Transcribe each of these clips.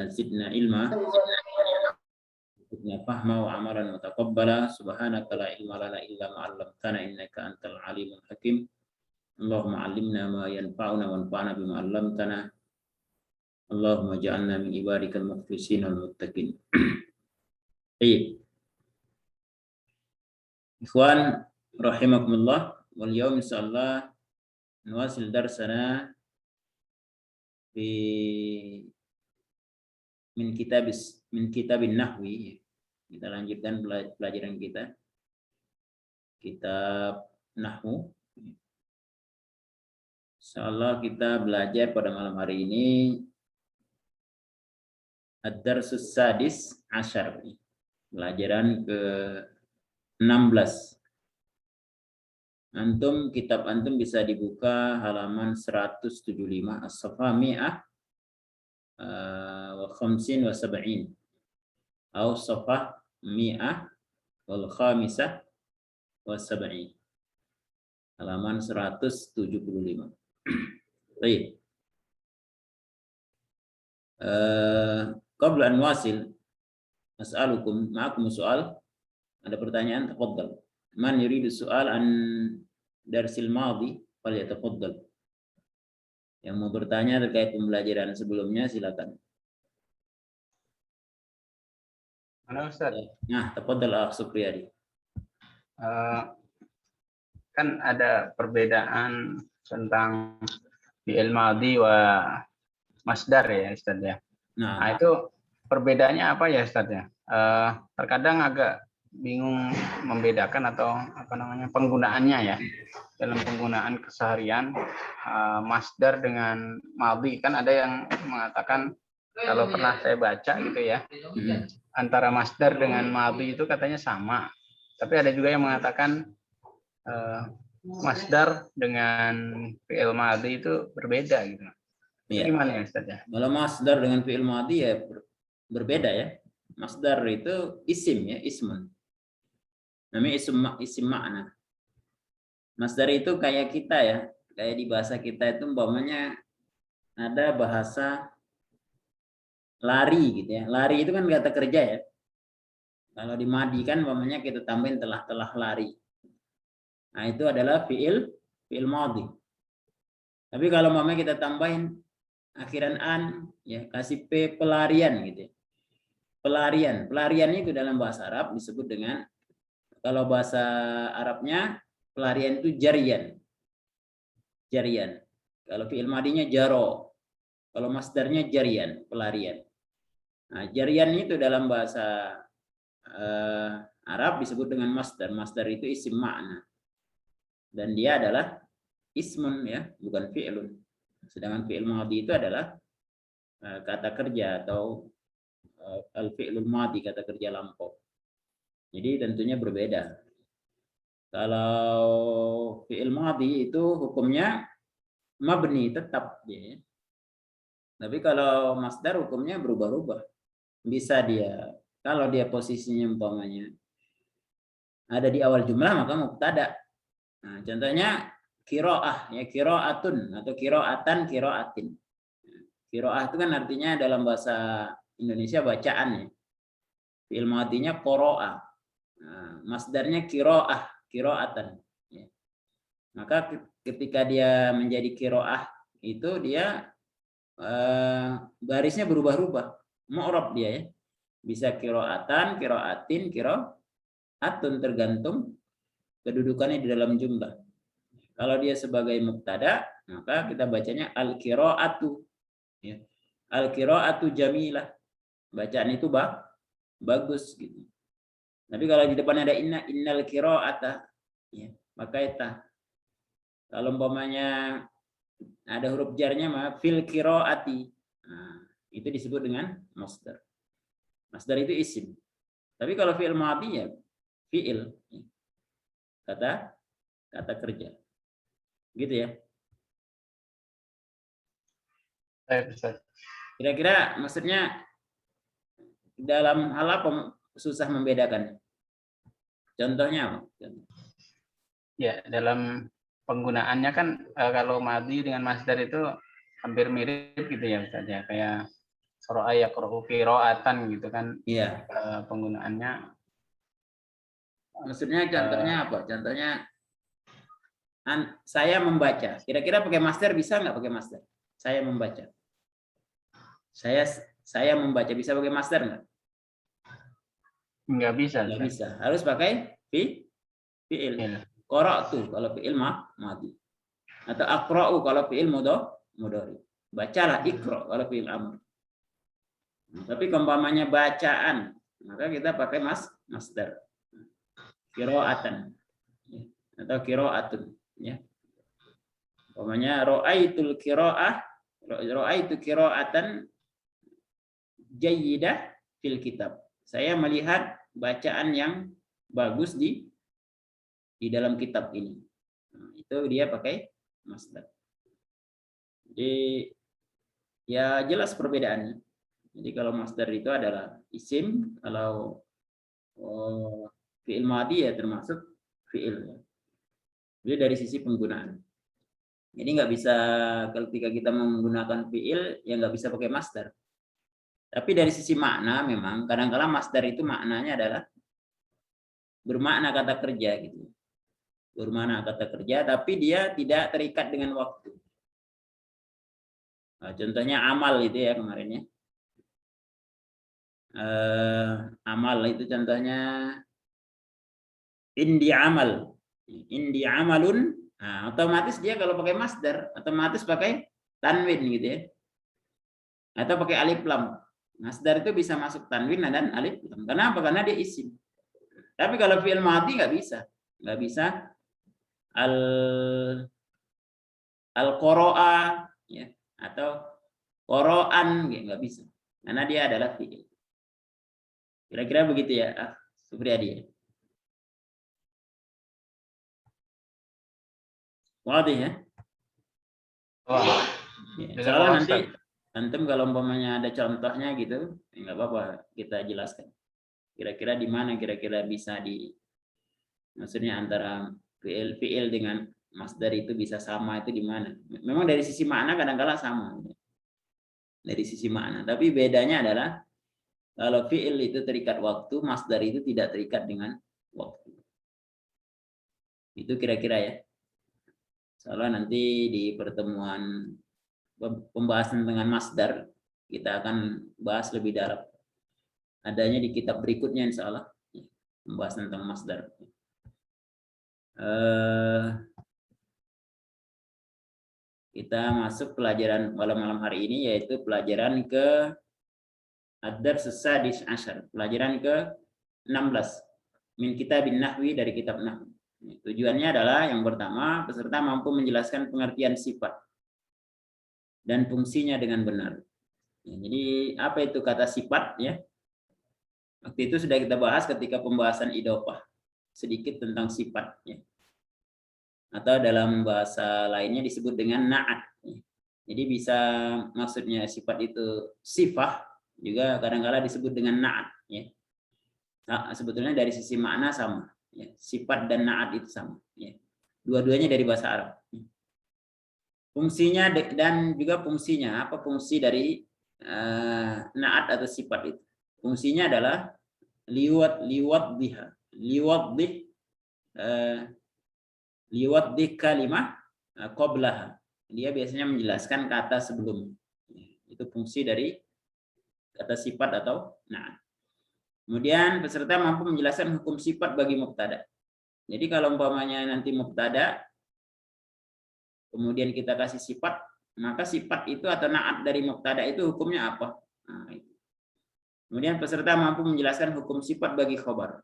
zidna ilma, zidna fahma wa amalan mutaqabbala. Subhanaka la ilma lana illa ma 'allamtana innaka antal alimul hakim. Allahumma 'allimna ma yanfa'una wanfa'na bima 'allamtana. Allahumma ja'alna min ibadikal mukhlisin wal muttaqin. Baik. Ikhwan rahimakumullah, wal yaum insyaallah nuwasil darsana fi min kitabin nahwi. Kita lanjutkan pelajaran kita, kitab nahwu. Insyaallah kita belajar pada malam hari ini ad-darsus sadis asyar, pelajaran ke-16. Kitab antum bisa dibuka halaman 175, as-safa mi'ah wa khamsin wa sab'in, atau safa mi'ah wal khamisah wa sab'in, halaman 175. Baik. Qabla an wasil, as'alukum, ma'akum soal. Ada pertanyaan, tafadhal. Man yuridu soal an darsil madhi, falyatafaddal. Yang mau bertanya terkait pembelajaran sebelumnya, silakan. Halo Ustaz. Nah, tafadhal Akh Supriyadi. Kan ada perbedaan tentang fi'il madhi wa masdar ya Ustaz ya. Nah, itu perbedaannya apa ya Ustaz ya? Terkadang agak bingung membedakan atau penggunaannya ya, dalam penggunaan keseharian masdar dengan madhi. Kan ada yang mengatakan, kalau pernah saya baca gitu ya, antara masdar dengan madhi itu katanya sama, tapi ada juga yang mengatakan masdar dengan fi'il madhi itu berbeda gitu. Ya. Gimana ya Ustaz ya? Kalau masdar dengan fi'il madhi ya berbeda ya. Masdar itu isim ya, ismun. Namanya isim makna. Masdar itu kayak kita ya, kayak di bahasa kita itu umpamanya ada bahasa lari gitu ya. Lari itu kan kata kerja ya. Kalau dimadikan umpamanya kita tambahin telah lari. Nah, itu adalah fi'il madhi. Tapi kalau umpamanya kita tambahin akhiran an ya, kasih p, pelarian gitu ya. Pelarian itu dalam bahasa Arab disebut dengan, kalau bahasa Arabnya pelarian itu jarian. Kalau fi'il madinya jaro. Kalau masdarnya jarian, pelarian. Nah, jarian itu dalam bahasa Arab disebut dengan masdar. Masdar itu isim makna. Dan dia adalah ismun ya, bukan fi'lun. Sedangkan fi'il madhi itu adalah kata kerja atau al-fi'lul madhi, kata kerja lampau. Jadi tentunya berbeda. Kalau fi'il madhi itu hukumnya mabni, tetap ya. Tapi kalau masdar hukumnya berubah-ubah. Bisa dia, kalau dia posisinya umpamanya ada di awal jumlah, maka mubtada. Nah, contohnya qiraah ya, qiraatun atau qiraatan, qiraatin. Qiraah itu kan artinya dalam bahasa Indonesia bacaan ya. Fi'il madhinya qara'a. Nah, masdarnya qiraah, qiraatan ya. Maka ketika dia menjadi qiraah itu dia barisnya berubah-ubah, mu'rab dia ya. Bisa qiraatan, qiraatin, qiraatun, tergantung kedudukannya di dalam jumlah. Kalau dia sebagai mubtada, maka kita bacanya al-qiraatu ya. Al-qiraatu jamilah. Bacaan itu bagus gitu. Tapi kalau di depan ada innal qiraata ya, maka eta. Kalau umpamanya ada huruf jarnya maka fil qiraati. Nah, itu disebut dengan masdar. Masdar itu isim. Tapi kalau fi'il madhi ya fi'il, kata kerja. Gitu ya. Kira-kira maksudnya dalam hal apa susah membedakan? Contohnya apa? Ya, dalam penggunaannya kan kalau madhi dengan masdar itu hampir mirip gitu ya Ustaz ya. Kayak qara'a yaqra'u qira'atan gitu kan. Iya. Penggunaannya. Maksudnya contohnya apa? Contohnya saya membaca. Kira-kira pakai masdar bisa nggak pakai masdar? Saya membaca. Saya membaca bisa pakai masdar nggak? Nggak bisa. Nggak bisa. Harus pakai fi'il. Qara'tu kalau fi'il madhi. Atau aqra'u kalau fi'il mudhari. Bacalah, iqra kalau fi'il amr. Tapi umpamanya bacaan, maka kita pakai masdar. Qira'atan atau qira'atun, ya. Umpamanya ra'aitul qira'ah, ra'aitu qira'atan jayyidah fil kitab. Saya melihat bacaan yang bagus di dalam kitab ini. Nah, itu dia pakai masdar. Jadi ya jelas perbedaannya. Jadi kalau masdar itu adalah isim, kalau fi'il madhi ya termasuk fi'il. Jadi dari sisi penggunaan. Jadi nggak bisa ketika kita menggunakan fi'il ya nggak bisa pakai masdar. Tapi dari sisi makna memang kadang-kadang masdar itu maknanya adalah bermakna kata kerja gitu. Bermakna kata kerja tapi dia tidak terikat dengan waktu. Nah, contohnya amal itu ya kemarin ya. Amal itu contohnya indi amal. Indi amalun. Nah, otomatis dia kalau pakai masdar otomatis pakai tanwin gitu ya. Atau pakai alif lam. Masdar itu bisa masuk tanwin dan alif lam. Kenapa? Karena dia isim. Tapi kalau fi'il madhi nggak bisa. Nggak bisa al-qara'a ya, atau qoro'an nggak bisa. Karena dia adalah fi'il. Kira-kira begitu ya, Supriyadi. Wadih ya. Wah. Ya, soalnya nanti antum kalau umpamanya ada contohnya gitu, nggak apa-apa kita jelaskan. Kira-kira di mana kira-kira bisa maksudnya antara fi'il dengan masdar itu bisa sama itu di mana? Memang dari sisi makna kadang-kala sama. Dari sisi makna, tapi bedanya adalah kalau fi'il itu terikat waktu, masdar itu tidak terikat dengan waktu. Itu kira-kira ya. Soalnya nanti di pertemuan pembahasan dengan masdar kita akan bahas lebih dalam. Adanya di kitab berikutnya insya Allah pembahasan tentang masdar. Kita masuk pelajaran malam hari ini yaitu pelajaran ke ad-dars as-sadis asyar, pelajaran ke 16 min kitabin nahwi dari kitab nahwi. Tujuannya adalah yang pertama peserta mampu menjelaskan pengertian sifat dan fungsinya dengan benar. Jadi apa itu kata sifat ya? Waktu itu sudah kita bahas ketika pembahasan idhofah sedikit tentang sifat ya. Atau dalam bahasa lainnya disebut dengan na'at. Jadi bisa maksudnya sifat itu sifah juga kadang-kala disebut dengan na'at ya. Nah, sebetulnya dari sisi makna sama ya. Sifat dan na'at itu sama ya. Dua-duanya dari bahasa Arab. Fungsinya dan juga fungsinya, apa fungsi dari na'at atau sifat itu? Fungsinya adalah liwat kalimah qablaha. Dia biasanya menjelaskan kata sebelum. Itu fungsi dari kata sifat atau na'at. Kemudian peserta mampu menjelaskan hukum sifat bagi mubtada. Jadi kalau umpamanya nanti mubtada kemudian kita kasih sifat, maka sifat itu atau na'at dari mubtada itu hukumnya apa? Nah, itu. Kemudian peserta mampu menjelaskan hukum sifat bagi khobar.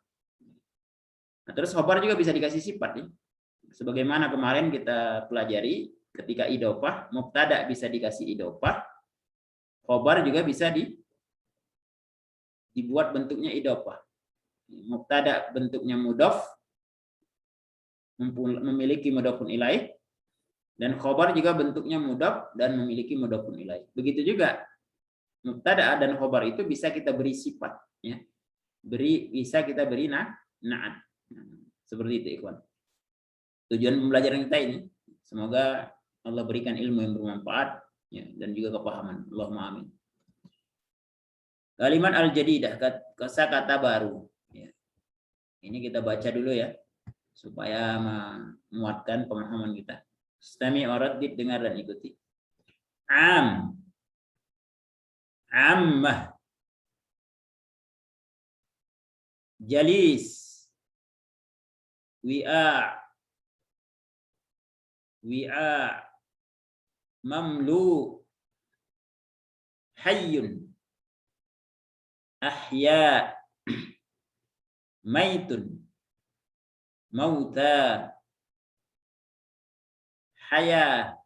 Nah, terus khobar juga bisa dikasih sifat ya. Sebagaimana kemarin kita pelajari ketika idhofah, mubtada bisa dikasih idhofah, khobar juga bisa dibuat bentuknya idhofah. Mubtada bentuknya mudhof, memiliki mudhofun ilaih, dan khobar juga bentuknya mudhof dan memiliki mudhofun ilaih. Begitu juga mubtada dan khobar itu bisa kita beri sifat ya. Bisa kita beri na'at. Seperti itu ikhwan. Tujuan pembelajaran kita ini semoga Allah berikan ilmu yang bermanfaat ya, dan juga kepahaman. Allahumma amin. Kalimat al-jadidah, kata baru. Ya. Ini kita baca dulu ya, supaya menguatkan pemahaman kita. Istami' wa raddid, dengar dan ikuti. Am, ammah, jalis, wi'a, mamlu, hayyun, ahya, maitun, mauta, haya,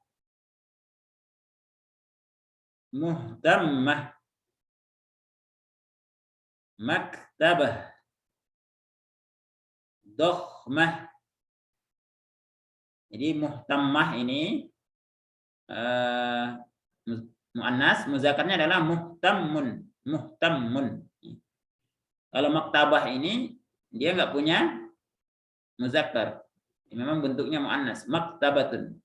muhtammah, maktabah, dokhmah. Jadi muhtammah ini muannas, muzakarnya adalah muhtammun, muhtammun. Kalau maktabah ini dia nggak punya muzakkar, memang bentuknya muannas, maktabatun.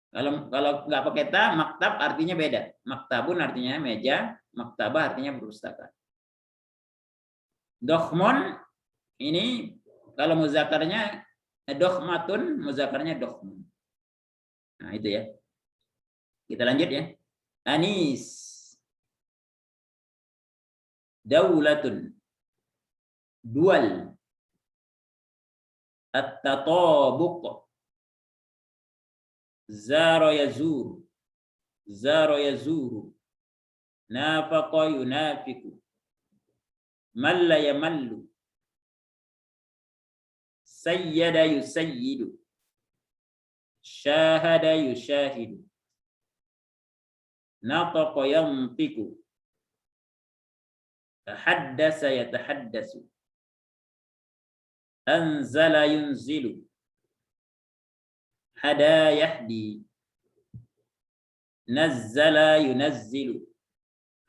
Kalau nggak pakai ta, maktab artinya beda. Maktabun artinya meja, maktabah artinya perpustakaan. Dokhmun ini kalau muzakarnya dokhmatun, muzakarnya dokhmun. Nah itu ya. Kita lanjut ya. Anis, daulatun, dual, at-tatabuq, zara yazuru, nafaqa yunafiku, malla yamallu, sayyada yusayyidu, syahada yushahidu, nataqa yantiqu, tahaddasa yatahaddasu, anzala yunzilu, hada yahdi, nazzala yunazzilu,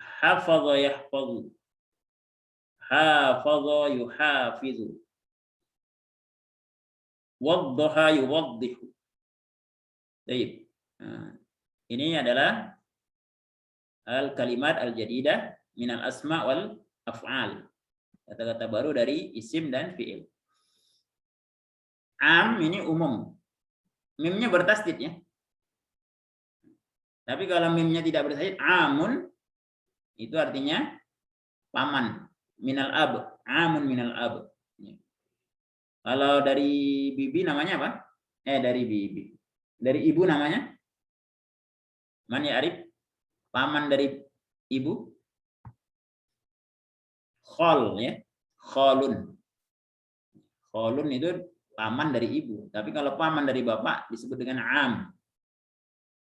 hafaza yahfazu, hafaza yuhafizu, waddaha yuwaddihu. Baik. Ini adalah al-kalimat al-jadidah minal asma wal af'al. Kata-kata baru dari isim dan fi'il. Am ini umum. Mimnya bertasdid ya. Tapi kalau mimnya tidak bertasdid, amun itu artinya paman. Minal ab, amun minal ab. Kalau dari bibi namanya apa? Dari bibi. Dari ibu namanya? Man ya Arif? Paman dari ibu? Khol ya. Kholun. Kholun itu paman dari ibu. Tapi kalau paman dari bapak disebut dengan am.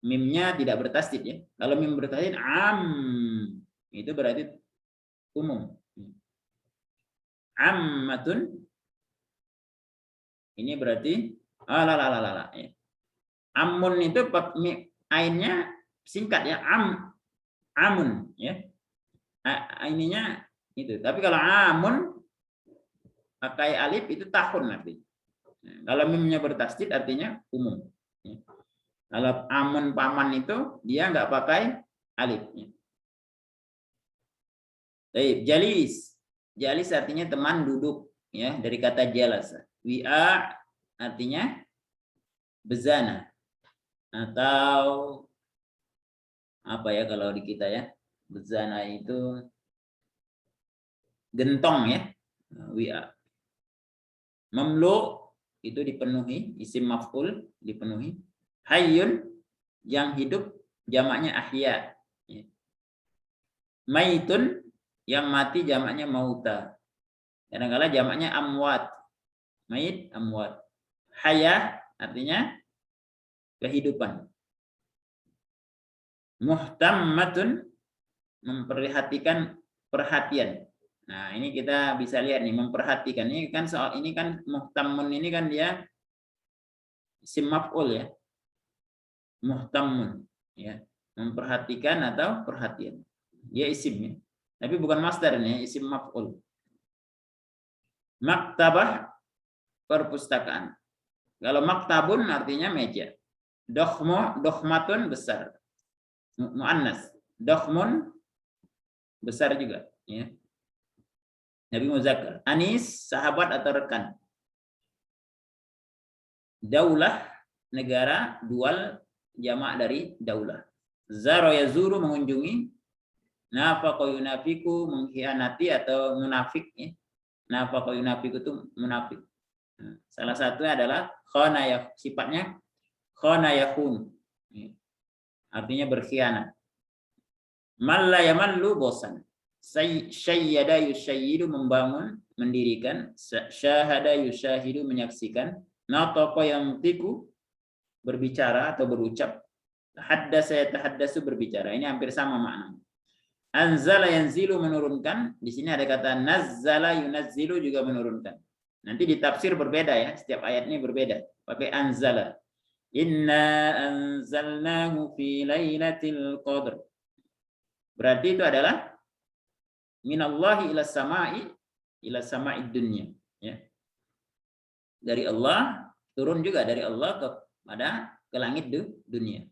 Mimnya tidak bertasdid ya. Kalau mim bertasdid am, itu berarti umum. Ammatun ini berarti ya. Amun itu ainnya singkat ya, amun ya. Ininya itu. Tapi kalau amun pakai alif itu tahun artinya. Kalau mimnya bertasdid artinya umum. Kalau amun paman itu dia nggak pakai alif. Baik, jalis. Jalis artinya teman duduk ya, dari kata jalasa. Wi'a artinya bezana atau apa ya kalau di kita ya. Bezana itu gentong ya. Wi'a. Mamlu itu dipenuhi, isim maf'ul dipenuhi. Hayyun yang hidup jamaknya ahya. Maitun yang mati jamaknya mauta. Kadang-kadang jamaknya amwat. Mait amwat. Haya artinya kehidupan. Muhtammatun memperhatikan perhatian. Nah, ini kita bisa lihat nih, memperhatikan. Ini kan soal ini kan muhtammun ini kan dia isim maf'ul ya. Muhtammun ya, memperhatikan atau perhatian. Dia isimnya. Tapi bukan masdar ini, isim maf'ul. Maktabah perpustakaan. Kalau maktabun artinya meja. Dokhmatun besar. Muannas. Dokhmun besar juga. Ya. Nabi muzakkar. Anis sahabat atau rekan. Daulah negara, dual jamak dari daulah. Zaro yazuru mengunjungi, nafaqa yunafiku mengkhianati atau munafik ya. Nafaqa yunafiku itu munafik. Salah satunya adalah khana ya, sifatnya khana yakhun. Artinya berkhianat. Malla yamallu bosan. Syayyada yusyayyidu membangun, mendirikan, syahada yusyahidu menyaksikan, nataqa yantiqu berbicara atau berucap, haddasa yatahaddasu berbicara. Ini hampir sama makna. Anzala yanzilu menurunkan, di sini ada kata nazzala yunazzilu juga menurunkan. Nanti ditafsir berbeda ya, setiap ayat ini berbeda. Pakai anzala. Inna anzalnahu fi lailatul qadr. Berarti itu adalah minallahi ila sama'i dunya ya. Dari Allah turun juga dari Allah ke langit dunia.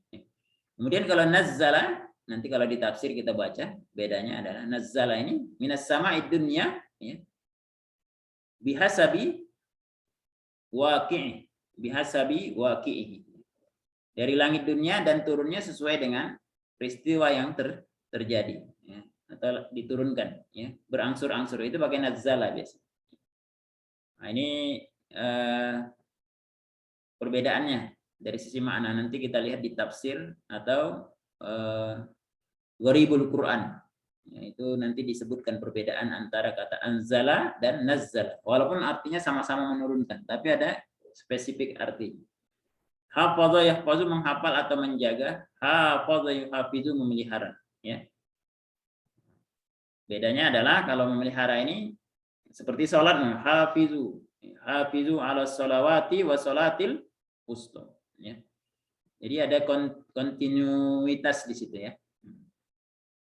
Kemudian kalau nazzala nanti kalau ditafsir kita baca bedanya adalah nazzala ini minas sama'id dunya ya. Bihasabi waqi'i. Dari langit dunia dan turunnya sesuai dengan peristiwa yang terjadi ya, atau diturunkan ya, berangsur-angsur itu pakai nazzala biasa. Nah, ini perbedaannya dari sisi makna nanti kita lihat di tafsir atau gharibul Quran. Ya, itu nanti disebutkan perbedaan antara kata anzala dan nazzala. Walaupun artinya sama-sama menurunkan, tapi ada spesifik arti. Hafadha yahfazu menghafal atau menjaga, hafadha yuhafizu memelihara ya. Bedanya adalah kalau memelihara ini seperti salat, hafizu ala sholawati wa sholatil wusta ya. Jadi ada kontinuitas di situ ya.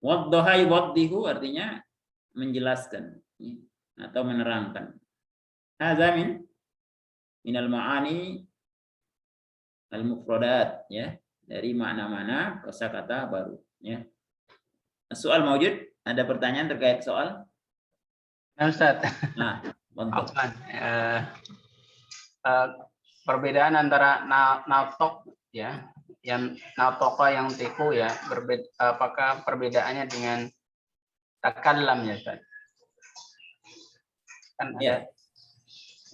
Wadduha yuwaddihu artinya menjelaskan ya, atau menerangkan. Hadza minal ma'ani al-mufradat ya, dari makna-makna kosakata baru ya. Soal maujud, ada pertanyaan terkait soal? Nah, Ustaz. Nah, perbedaan antara natok ya, yang natoka yang tiku ya, apakah perbedaannya dengan takallam ya, Ustaz? Kan ya.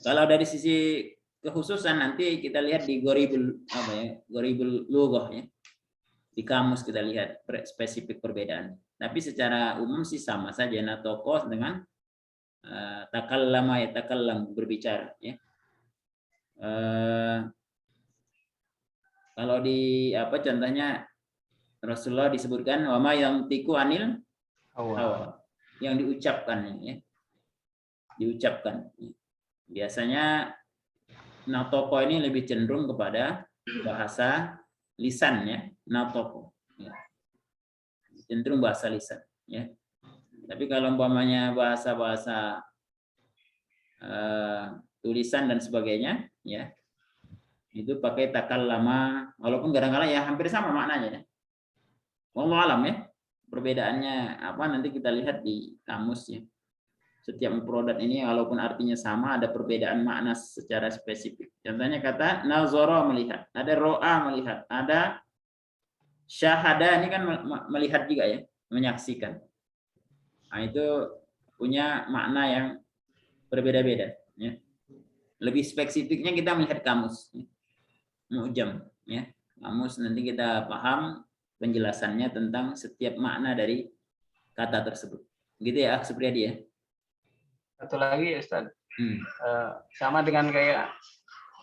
Kalau dari sisi kekhususan nanti kita lihat di gharibul lughah ya. Di kamus kita lihat spesifik perbedaan. Tapi secara umum sih sama saja natoko dengan takallama ya, takallam berbicara ya. Kalau di apa contohnya Rasulullah disebutkan wama yang tiku anil hawa, yang diucapkan ya. Diucapkan. Biasanya natoko ini lebih cenderung kepada bahasa lisan ya, natoko ya. Cenderung bahasa lisan ya. Tapi kalau umpamanya bahasa-bahasa tulisan dan sebagainya ya, itu pakai takallama, walaupun kadang-kadang ya hampir sama maknanya ya. Wallahu alam ya. Perbedaannya apa nanti kita lihat di kamus ya. Setiap mufradat ini walaupun artinya sama ada perbedaan makna secara spesifik. Contohnya kata nazara melihat, ada ro'a melihat, ada syahada ini kan melihat juga ya, menyaksikan. Nah, itu punya makna yang berbeda-beda ya. Lebih spesifiknya kita melihat kamus ya. Mu'jam ya. Kamus nanti kita paham penjelasannya tentang setiap makna dari kata tersebut. Gitu ya, Supriyadi ya. Satu lagi Ustaz, sama dengan kayak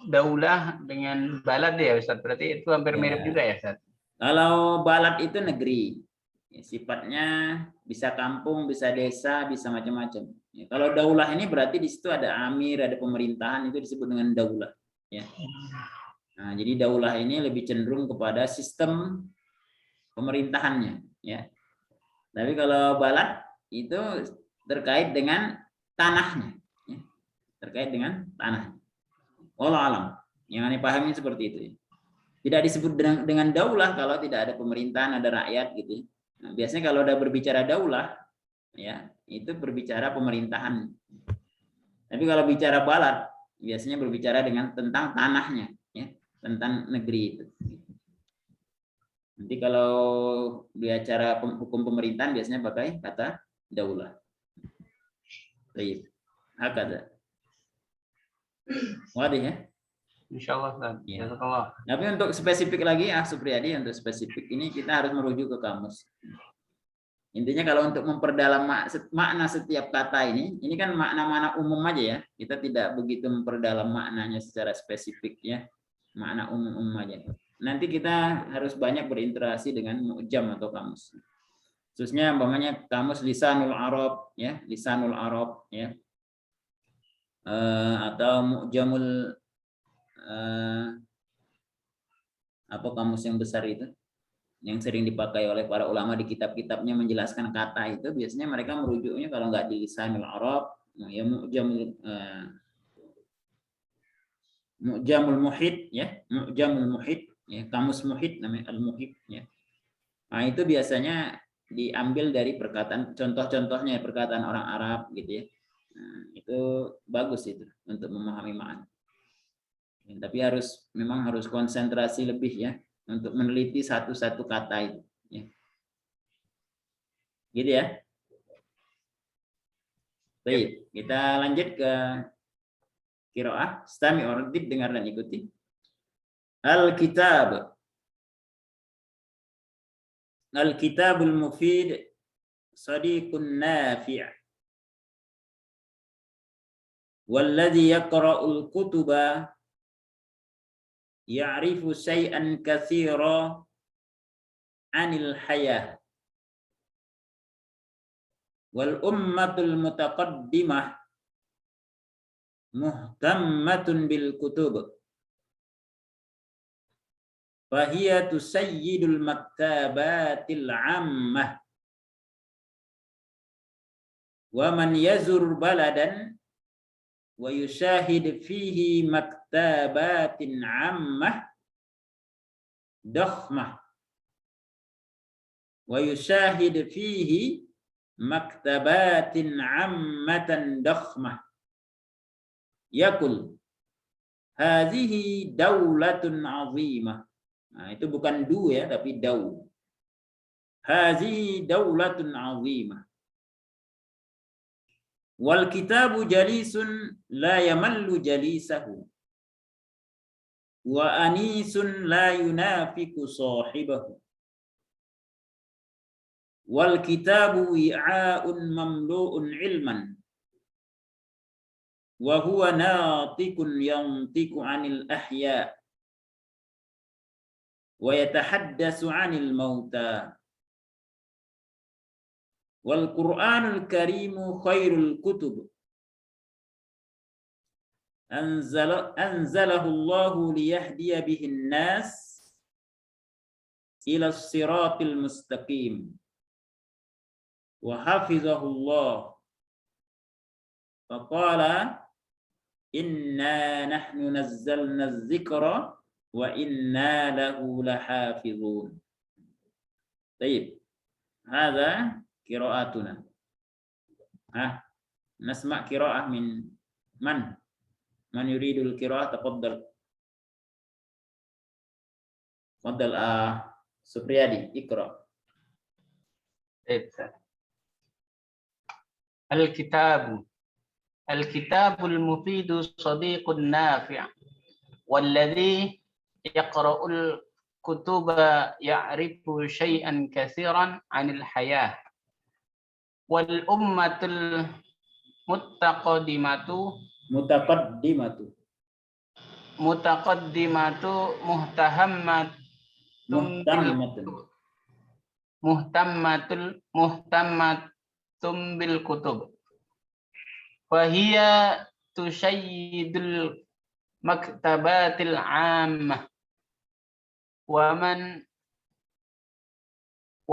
daulah dengan balad ya Ustaz, berarti itu hampir mirip juga ya Ustaz? Kalau balad itu negeri, ya, sifatnya bisa kampung, bisa desa, bisa macam-macam. Ya, kalau daulah ini berarti di situ ada amir, ada pemerintahan, itu disebut dengan daulah. Ya. Nah, jadi daulah ini lebih cenderung kepada sistem pemerintahannya. Ya. Tapi kalau balad itu terkait dengan tanahnya, ya. Terkait dengan tanah. Wallahu alam. Yang aneh pahami seperti itu. Ya. Tidak disebut dengan daulah kalau tidak ada pemerintahan, ada rakyat gitu. Nah, biasanya kalau udah berbicara daulah, ya itu berbicara pemerintahan. Tapi kalau bicara balad biasanya berbicara tentang tanahnya, ya, tentang negeri itu. Nanti kalau bicara hukum pemerintahan biasanya pakai kata daulah. Baik, hakada. Wadah ya? Insyaallah. Ya. Jazakallah. Tapi untuk spesifik lagi, Supriyadi, untuk spesifik ini kita harus merujuk ke kamus. Intinya kalau untuk memperdalam makna setiap kata ini kan makna-makna umum aja ya. Kita tidak begitu memperdalam maknanya secara spesifik ya. Makna umum aja. Nanti kita harus banyak berinteraksi dengan mu'jam atau kamus. Khususnya umpamanya kamus lisanul Arab ya, lisanul Arab ya. Atau mu'jamul apa kamus yang besar itu yang sering dipakai oleh para ulama di kitab-kitabnya menjelaskan kata itu, biasanya mereka merujuknya kalau nggak di lisanul Arab ya mu'jamul muhit ya, mu'jamul muhit ya, kamus muhit namanya al-muhit ya. Nah, itu biasanya diambil dari perkataan, contoh-contohnya perkataan orang Arab gitu ya. Nah, itu bagus itu untuk memahami makna. Ya, tapi memang harus konsentrasi lebih ya untuk meneliti satu-satu kata itu. Ya. Gitu ya. Baik, kita lanjut ke qiraah. Stami ordib, dengar dan ikuti. Al-kitab. Al-kitabul mufid sadiqun nafi'. Walladhi yaqra'ul kutuba ya'rifu syai'an katsira 'anil hayah. Wal ummatul mutaqaddimah muhtammatun bil kutub. Fahiya tusayyidul maktabatil 'ammah. Wa man yazur baladan wa yushahid fihi maktabatin 'ammah dakhmah. Wa yushahid fihi maktabatin 'ammatan dakhmah. Yaqul hadhihi daulatun 'azimah. Nah, itu bukan du ya, tapi dau. Hadhihi daulatun 'azimah. Wal kitabu jalisun la yamallu jalisahu. Wa anisun la yunafiku sahibahu. Wal kitabu wi'a'un mamlu'un ilman. Wa huwa natiqun yantiqu 'anil ahya. Wa yatahaddatsu 'anil mauta. Wal Qur'anul Karimu khairul kutub. Anzalahu Allahu liyahdiya bihin nas ila siratil mustaqim. Wa hafizahu Allah. Faqala inna nahnu nazzalna adh-dhikra wa inna lahu lahafizun. Baik. Hadza qira'atuna. Nasma' qira'ah min man? Man yuridul qira'ah tafaddal. Tafaddal Supriyadi, Iqra. Al-kitabul mufidu sadiqun nafi'. Walladhi yaqra'ul kutuba ya'rifu syai'an katsiran 'anil hayah. Wal ummatul mutaqaddimatu muhtammatum bil kutub. Fahiya tusayyidul maktabatil 'ammah. Wa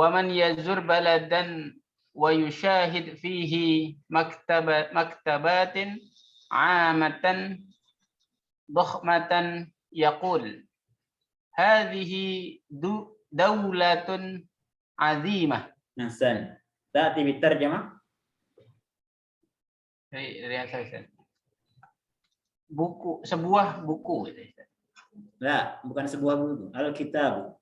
man yazur baladan wa yushahid fihi maktabatin 'amatan dakhmatan yaqul hadhihi daulatun 'azimah. Ahsan. Ta'ti bitarjamah. Lihat saya. Buku, sebuah buku gitu. Nah, bukan sebuah buku. Alkitab.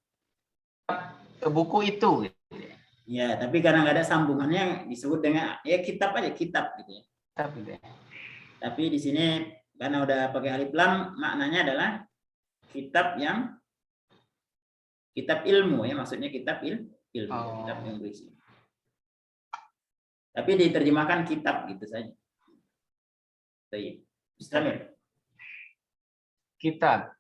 Buku itu. Gitu. Ya, tapi karena nggak ada sambungannya disebut dengan ya kitab aja, kitab gitu ya. Kitab gitu ya. Tapi di sini karena udah pakai alif lam, maknanya adalah kitab yang kitab ilmu ya, maksudnya kitab ilmu, kitab yang berisi. Tapi diterjemahkan kitab gitu saja. Baik. Bismillah. Kitab.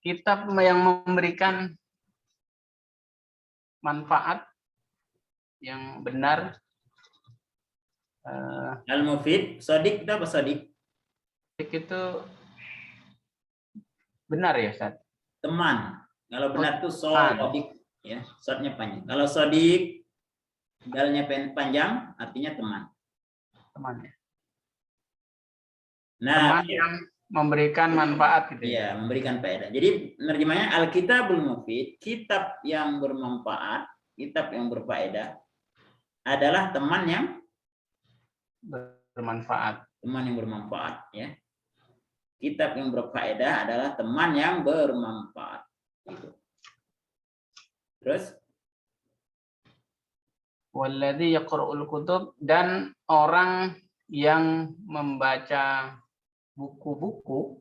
Kitab yang memberikan manfaat yang benar. Al-Mufid, sodik itu apa sodik? Itu benar ya, Ustaz? Teman. Kalau benar itu sodik ya, sodnya panjang. Kalau sodik dalnya panjang artinya teman. Teman ya. Nah, teman yang memberikan manfaat gitu ya. Memberikan faedah. Jadi penerjemahnya Al-Kitabul Mufid, kitab yang bermanfaat, kitab yang berfaedah adalah teman yang bermanfaat. Teman yang bermanfaat ya. Kitab yang berfaedah adalah teman yang bermanfaat. Gitu. Terus Walladzi yaqra'ul kutub, dan orang yang membaca buku-buku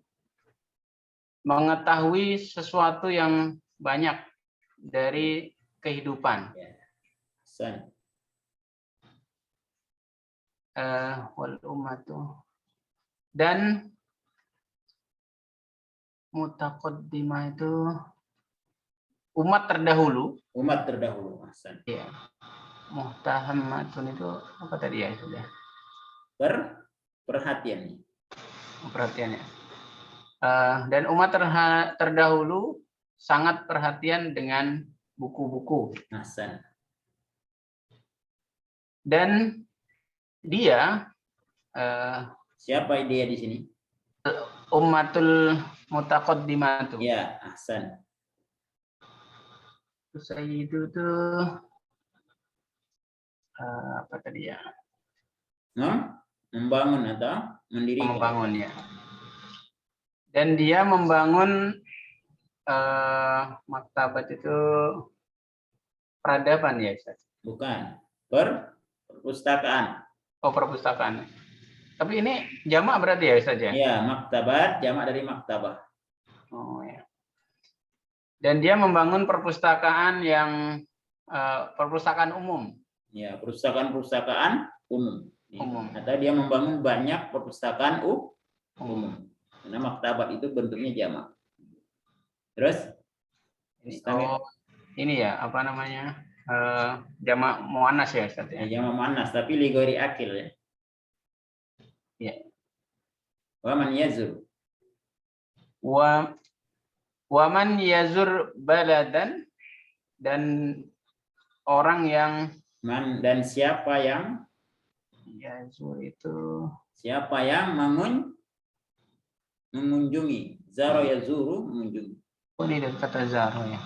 mengetahui sesuatu yang banyak dari kehidupan. Wal ummatu, dan mutaqaddimah itu umat terdahulu. Umat terdahulu. Ya. Muhtahammatun itu apa tadi ya, sudah? Perhatian. Perhatiannya. Dan umat terdahulu sangat perhatian dengan buku-buku. Dan dia siapa dia di sini? Ummatul mutaqaddimatu. Ya, ahsan. Sayyidu itu apa tadi ya? Membangun atau mendirikan? Membangun ya. Dan dia membangun maktabat itu peradaban ya, Ustaz? Bukan. Perpustakaan. Oh, perpustakaan. Tapi ini jamak berarti ya, Ustaz ya? Iya, maktabat jamak dari maktabah. Oh ya. Dan dia membangun perpustakaan yang perpustakaan umum. Ya, perpustakaan umum. Atau dia membangun banyak perpustakaan umum. Karena maktabat itu bentuknya jamak. Terus? Ini ya, apa namanya? Jamak muannas ya, Ustaz ya? Jamak muannas, tapi ligori akil ya. Ya. Wa man yazur. Wa man yazur baladan, dan orang yang dan siapa yang yazur itu siapa yang mengunjungi. Zaro yazuru, mengunjungi. Oh, ini kata zaro ya.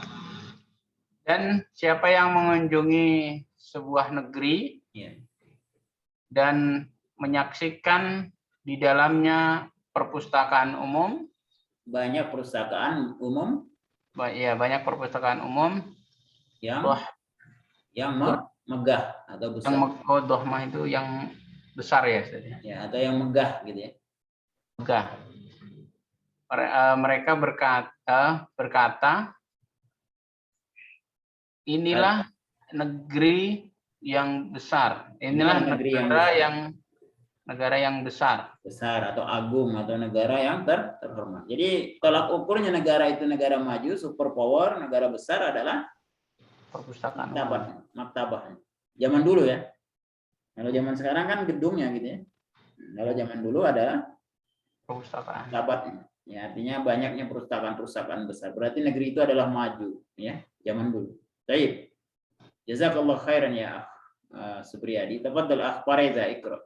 Dan siapa yang mengunjungi sebuah negeri ya, dan menyaksikan di dalamnya perpustakaan umum. Banyak perpustakaan umum. Ya, banyak perpustakaan umum yang megah atau besar. Yang dohmah itu yang besar ya, ya, atau yang megah gitu ya. Megah. Mereka berkata, inilah negeri yang besar. Inilah negara yang besar. Besar atau agung atau negara yang terhormat. Jadi tolak ukurnya negara itu negara maju, superpower, negara besar adalah perpustakaan. Maktabah. Zaman dulu ya. Kalau zaman sekarang kan gedungnya gitu ya. Kalau zaman dulu adalah perpustakaan. Maktabah. Ya, artinya banyaknya perusahaan besar. Berarti negeri itu adalah maju ya, zaman dulu. Baik. Jazakallah khairan ya Supriyadi. Tafadhal akh Fareza Iqra.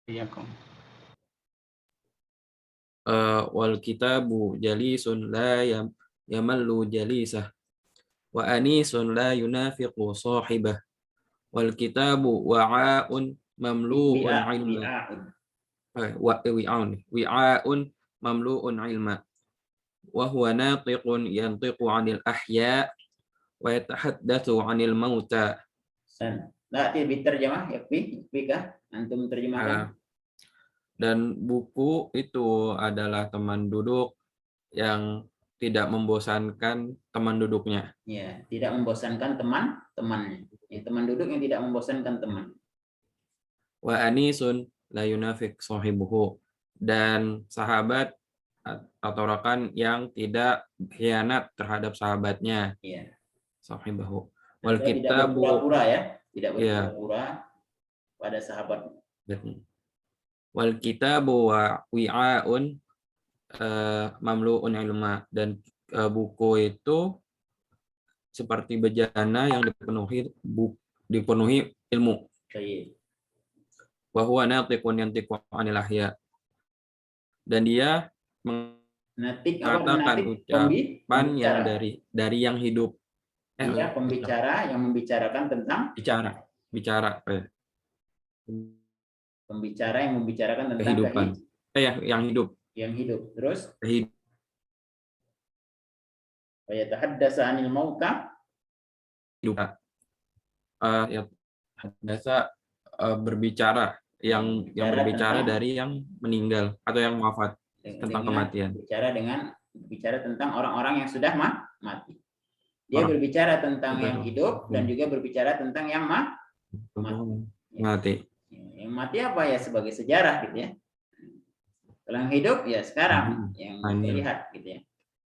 Iyakum. Wal kitabu jalisun la yamallu jalisah wa anisun la yunafiqu sahibah Wal kitabu wa'aun mamlu'un ilma. Wi'aun mamlu'un ilma. Wa huwa natiqun yantiqu 'anil ahya wa yatahaddatsu 'anil mauta. La diterjemah yakfi kah antum terjemahkan? Dan buku itu adalah teman duduk yang tidak membosankan teman duduknya. Ya, tidak membosankan teman-temannya. Ya, teman duduk yang tidak membosankan teman. Wa anisun la yunafik sahibuhu. Dan sahabat atau rekan yang tidak khianat terhadap sahabatnya. Iya. Sahibahu. Wal Tidak kitabu, berpura-pura ya, tidak ya. berpura-pura pada sahabat. Wal kitabu wa wi'aun mamlu'un ilma. Dan buku itu seperti bejana yang dipenuhi ilmu. Baik. Wa huwa natiqun yantiqu 'anil ahya. Dan dia mengatakan ucapan yang dari yang hidup. Dia pembicara yang membicarakan tentang pembicara yang membicarakan tentang kehidupan. Yang hidup. Yang hidup. Terus Kehidupan. wa yatahaddatsu 'anil mauta. Berbicara yang berbicara dari yang meninggal atau yang wafat tentang kematian. Bicara tentang orang-orang yang sudah mati. Dia berbicara tentang yang hidup dan juga berbicara tentang yang mati. Yang mati apa ya sebagai sejarah gitu ya. Kalau yang hidup ya sekarang yang terlihat gitu ya.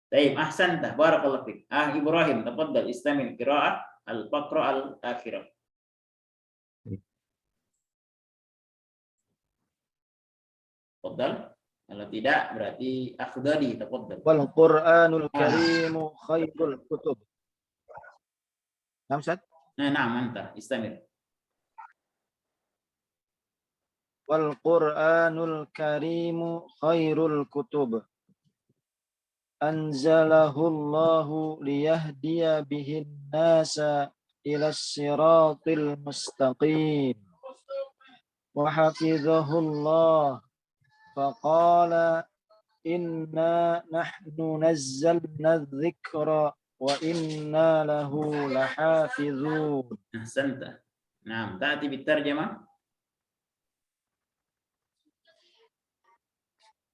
Baik, ahsanta barakallahu fik. Ibrahim, tafaddal istamil qiraat al-faqra al-akhirah. Tafaddal. Kalau tidak berarti akhdadi, tafaddal. Wal Qur'anul Karimu khairul kutub. Namsat? Nah, mantap. Istamil. Wal Qur'anul Karimu khairul kutub. Anzalahu Allahu liyahdiya bihin nasa ila siratil mustaqim. Wa hafizahu Allah faqala inna nahnu nazzalna dzikra wa inna lahu lahafizun. Ahsanta. Nah, ta'ti bitarjamah.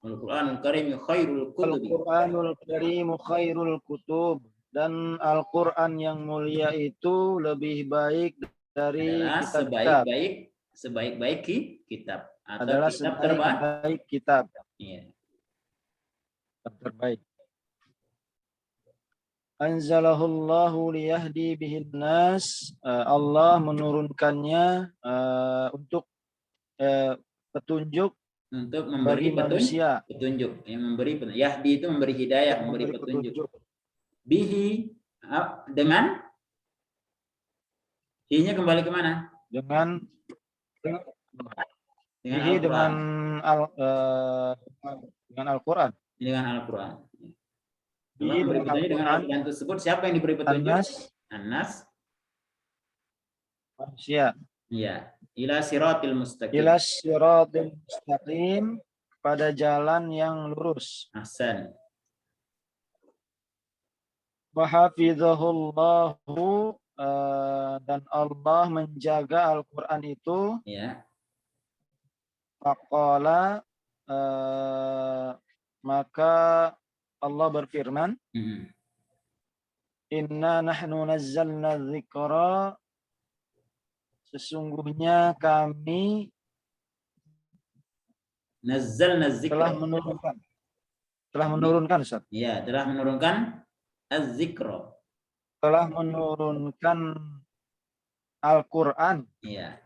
Al-Qur'anul Karim khairul kutub. Al-Qur'anul Karim khairul kutub. Dan Al-Qur'an yang mulia itu lebih baik dari kitab-kitab. Sebaik-baik kitab. Atau adalah kitab sebaik kitab. Iya. Terbaik. Anzalahullahu liyahdi bihin nas. Allah menurunkannya untuk petunjuk untuk memberi petunjuk. Yang memberi Yahdi itu memberi hidayah, memberi petunjuk. Bihi dengan hi-nya kembali ke mana? Dengan Al-Qur'an. Dengan Al-Qur'an. Dengan Al-Qur'an tersebut siapa yang diberi petunjuk? An-nas. Manusia. Iya. Ila siratil mustaqim. Ila siratil mustaqim, pada jalan yang lurus. Ahsan. Wa hafizahullahu, dan Allah menjaga Al-Qur'an itu. Ya. Faqala, maka Allah berfirman, Inna nahnu nazzalna dzikra, sesungguhnya kami nazzalna dzikra, telah menurunkan Ustaz. Iya, telah menurunkan az-dzikra. Telah menurunkan Al-Qur'an. Iya.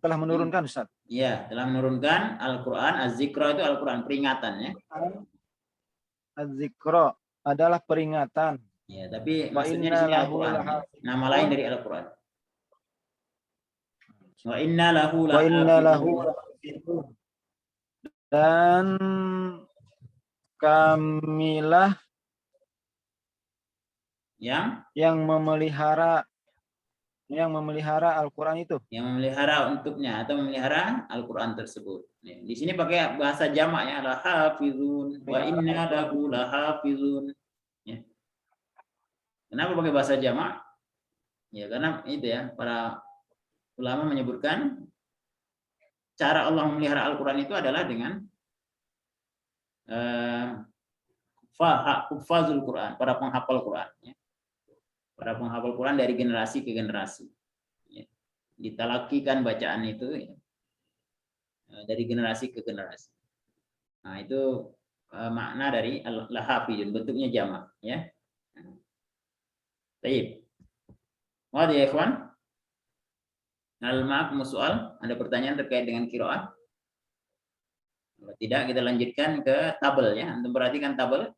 Telah menurunkan Ustaz. Iya, telah menurunkan Al-Qur'an. Az-dzikra itu Al-Qur'an, peringatan ya. Az-dzikra adalah peringatan. Ya, tapi maksudnya di sini Al-Qur'an. Nama lain dari Al-Qur'an. Wa inna lahu dan kamilah yang memelihara Yang memelihara Al-Quran itu. Yang memelihara untuknya atau memelihara Al-Quran tersebut. Di sini pakai bahasa jamaknya lahafizun wa inna lahu lahafizun. Ya. Kenapa pakai bahasa jamak? Ya karena itu ya, para ulama menyebutkan cara Allah memelihara Al-Quran itu adalah dengan hufazul Quran, para penghafal Quran. Ya. Para penghafal Quran dari generasi ke generasi. Ya. Ditalakikan bacaan itu ya, dari generasi ke generasi. Nah itu makna dari lahafizun, bentuknya jamak. Ya. Baik. Wadah ya ikhwan. Maaf, soal. Ada pertanyaan terkait dengan qiraah? Kalau tidak, kita lanjutkan ke tabel ya. Antum perhatikan tabel.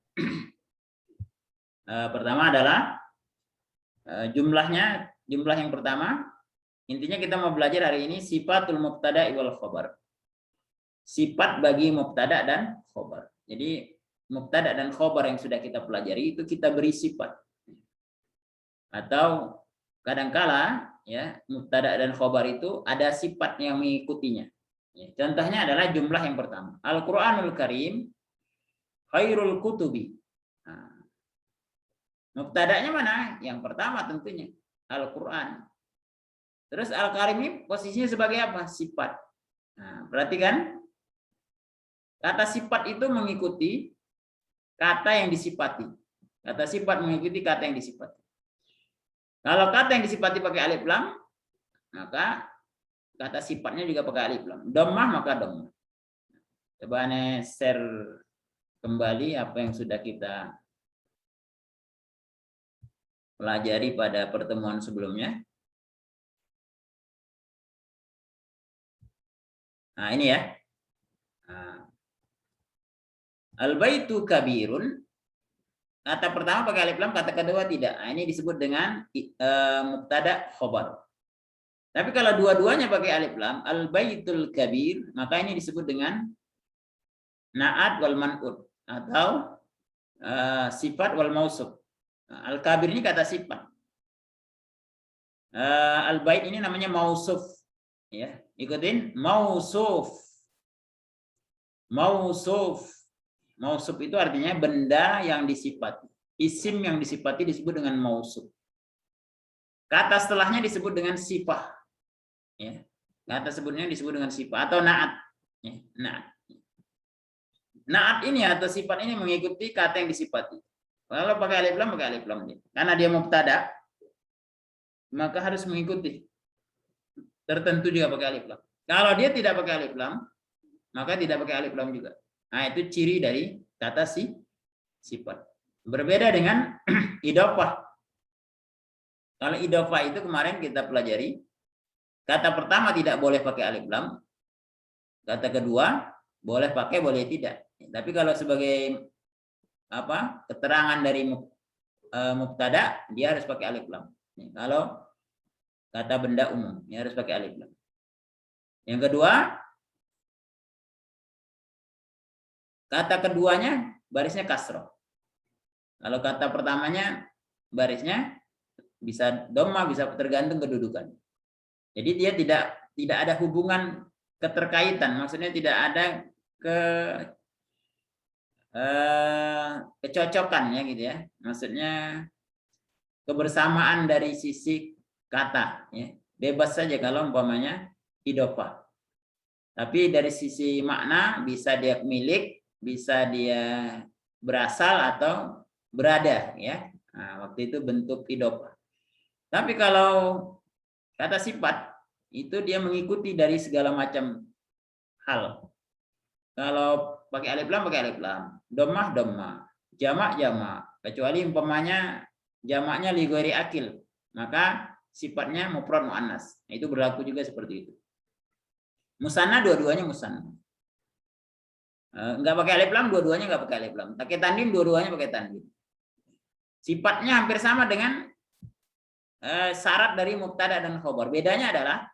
Pertama adalah jumlah yang pertama. Intinya kita mau belajar hari ini sifatul mubtada wal khabar. Sifat bagi mubtada dan khabar. Jadi mubtada dan khabar yang sudah kita pelajari itu kita beri sifat. Atau kadangkala ya mubtada dan khabar itu ada sifat yang mengikutinya. Ya, contohnya adalah jumlah yang pertama. Al-Qur'anul Karim khairul kutubi. Nah, mubtada'nya mana? Yang pertama tentunya Al-Qur'an. Terus Al-Karim ini posisinya sebagai apa? Sifat. Nah, perhatikan. Kata sifat itu mengikuti kata yang disifati. Kata sifat mengikuti kata yang disifati. Kalau kata yang disifati pakai alif lam, maka kata sifatnya juga pakai alif lam. Dhammah maka dhammah. Coba ane share kembali apa yang sudah kita pelajari pada pertemuan sebelumnya. Nah, ini ya. Al-baitu kabirun. Kata pertama pakai alif lam, kata kedua tidak. Nah, ini disebut dengan mubtada khabar. Tapi kalau dua-duanya pakai alif lam, al-baitul kabir, maka ini disebut dengan na'at wal man'ut atau sifat wal mausuf. Al-kabir ini kata sifat. Al-bait ini namanya mausuf. Ya, ikutin mausuf. Mausuf. Mausuf itu artinya benda yang disifati. Isim yang disifati disebut dengan mausuf. Kata setelahnya disebut dengan sifat. Ya. Kata sebutnya disebut dengan sifat atau naat. Ya. Naat. Naat ini atau sifat ini mengikuti kata yang disifati. Kalau pakai alif lam, pakai alif lam. Karena dia mubtada, maka harus mengikuti. Tertentu juga pakai alif lam. Kalau dia tidak pakai alif lam, maka tidak pakai alif lam juga. Nah, itu ciri dari kata sifat. Berbeda dengan idhofah. Kalau idhofah itu kemarin kita pelajari, kata pertama tidak boleh pakai alif lam, kata kedua boleh pakai, boleh tidak. Tapi kalau sebagai keterangan dari mubtada, dia harus pakai alif lam. Kalau kata benda umum, dia harus pakai alif lam. Yang kedua, kata keduanya barisnya kasroh. Kalau kata pertamanya barisnya bisa dhammah, bisa tergantung kedudukan. Jadi dia tidak ada hubungan keterkaitan, maksudnya tidak ada kecocokan ya gitu ya. Maksudnya kebersamaan dari sisi kata ya. Bebas saja kalau umpamanya idhofah. Tapi dari sisi makna bisa dia milik, bisa dia berasal atau berada ya. Nah, waktu itu bentuk idhofah. Tapi kalau kata sifat itu dia mengikuti dari segala macam hal. Kalau pakai alif lam, pakai alif lam. Dhammah, dhammah. Jamak, jamak. Kecuali umpamanya jamaknya li ghairi akil, maka sifatnya mufrad muannas. Itu berlaku juga seperti itu. Musanna dua-duanya musanna. Enggak pakai alif lam, dua-duanya enggak pakai alif lam. Pakai tanwin, dua-duanya pakai tanwin. Sifatnya hampir sama dengan syarat dari mubtada dan khobar. Bedanya adalah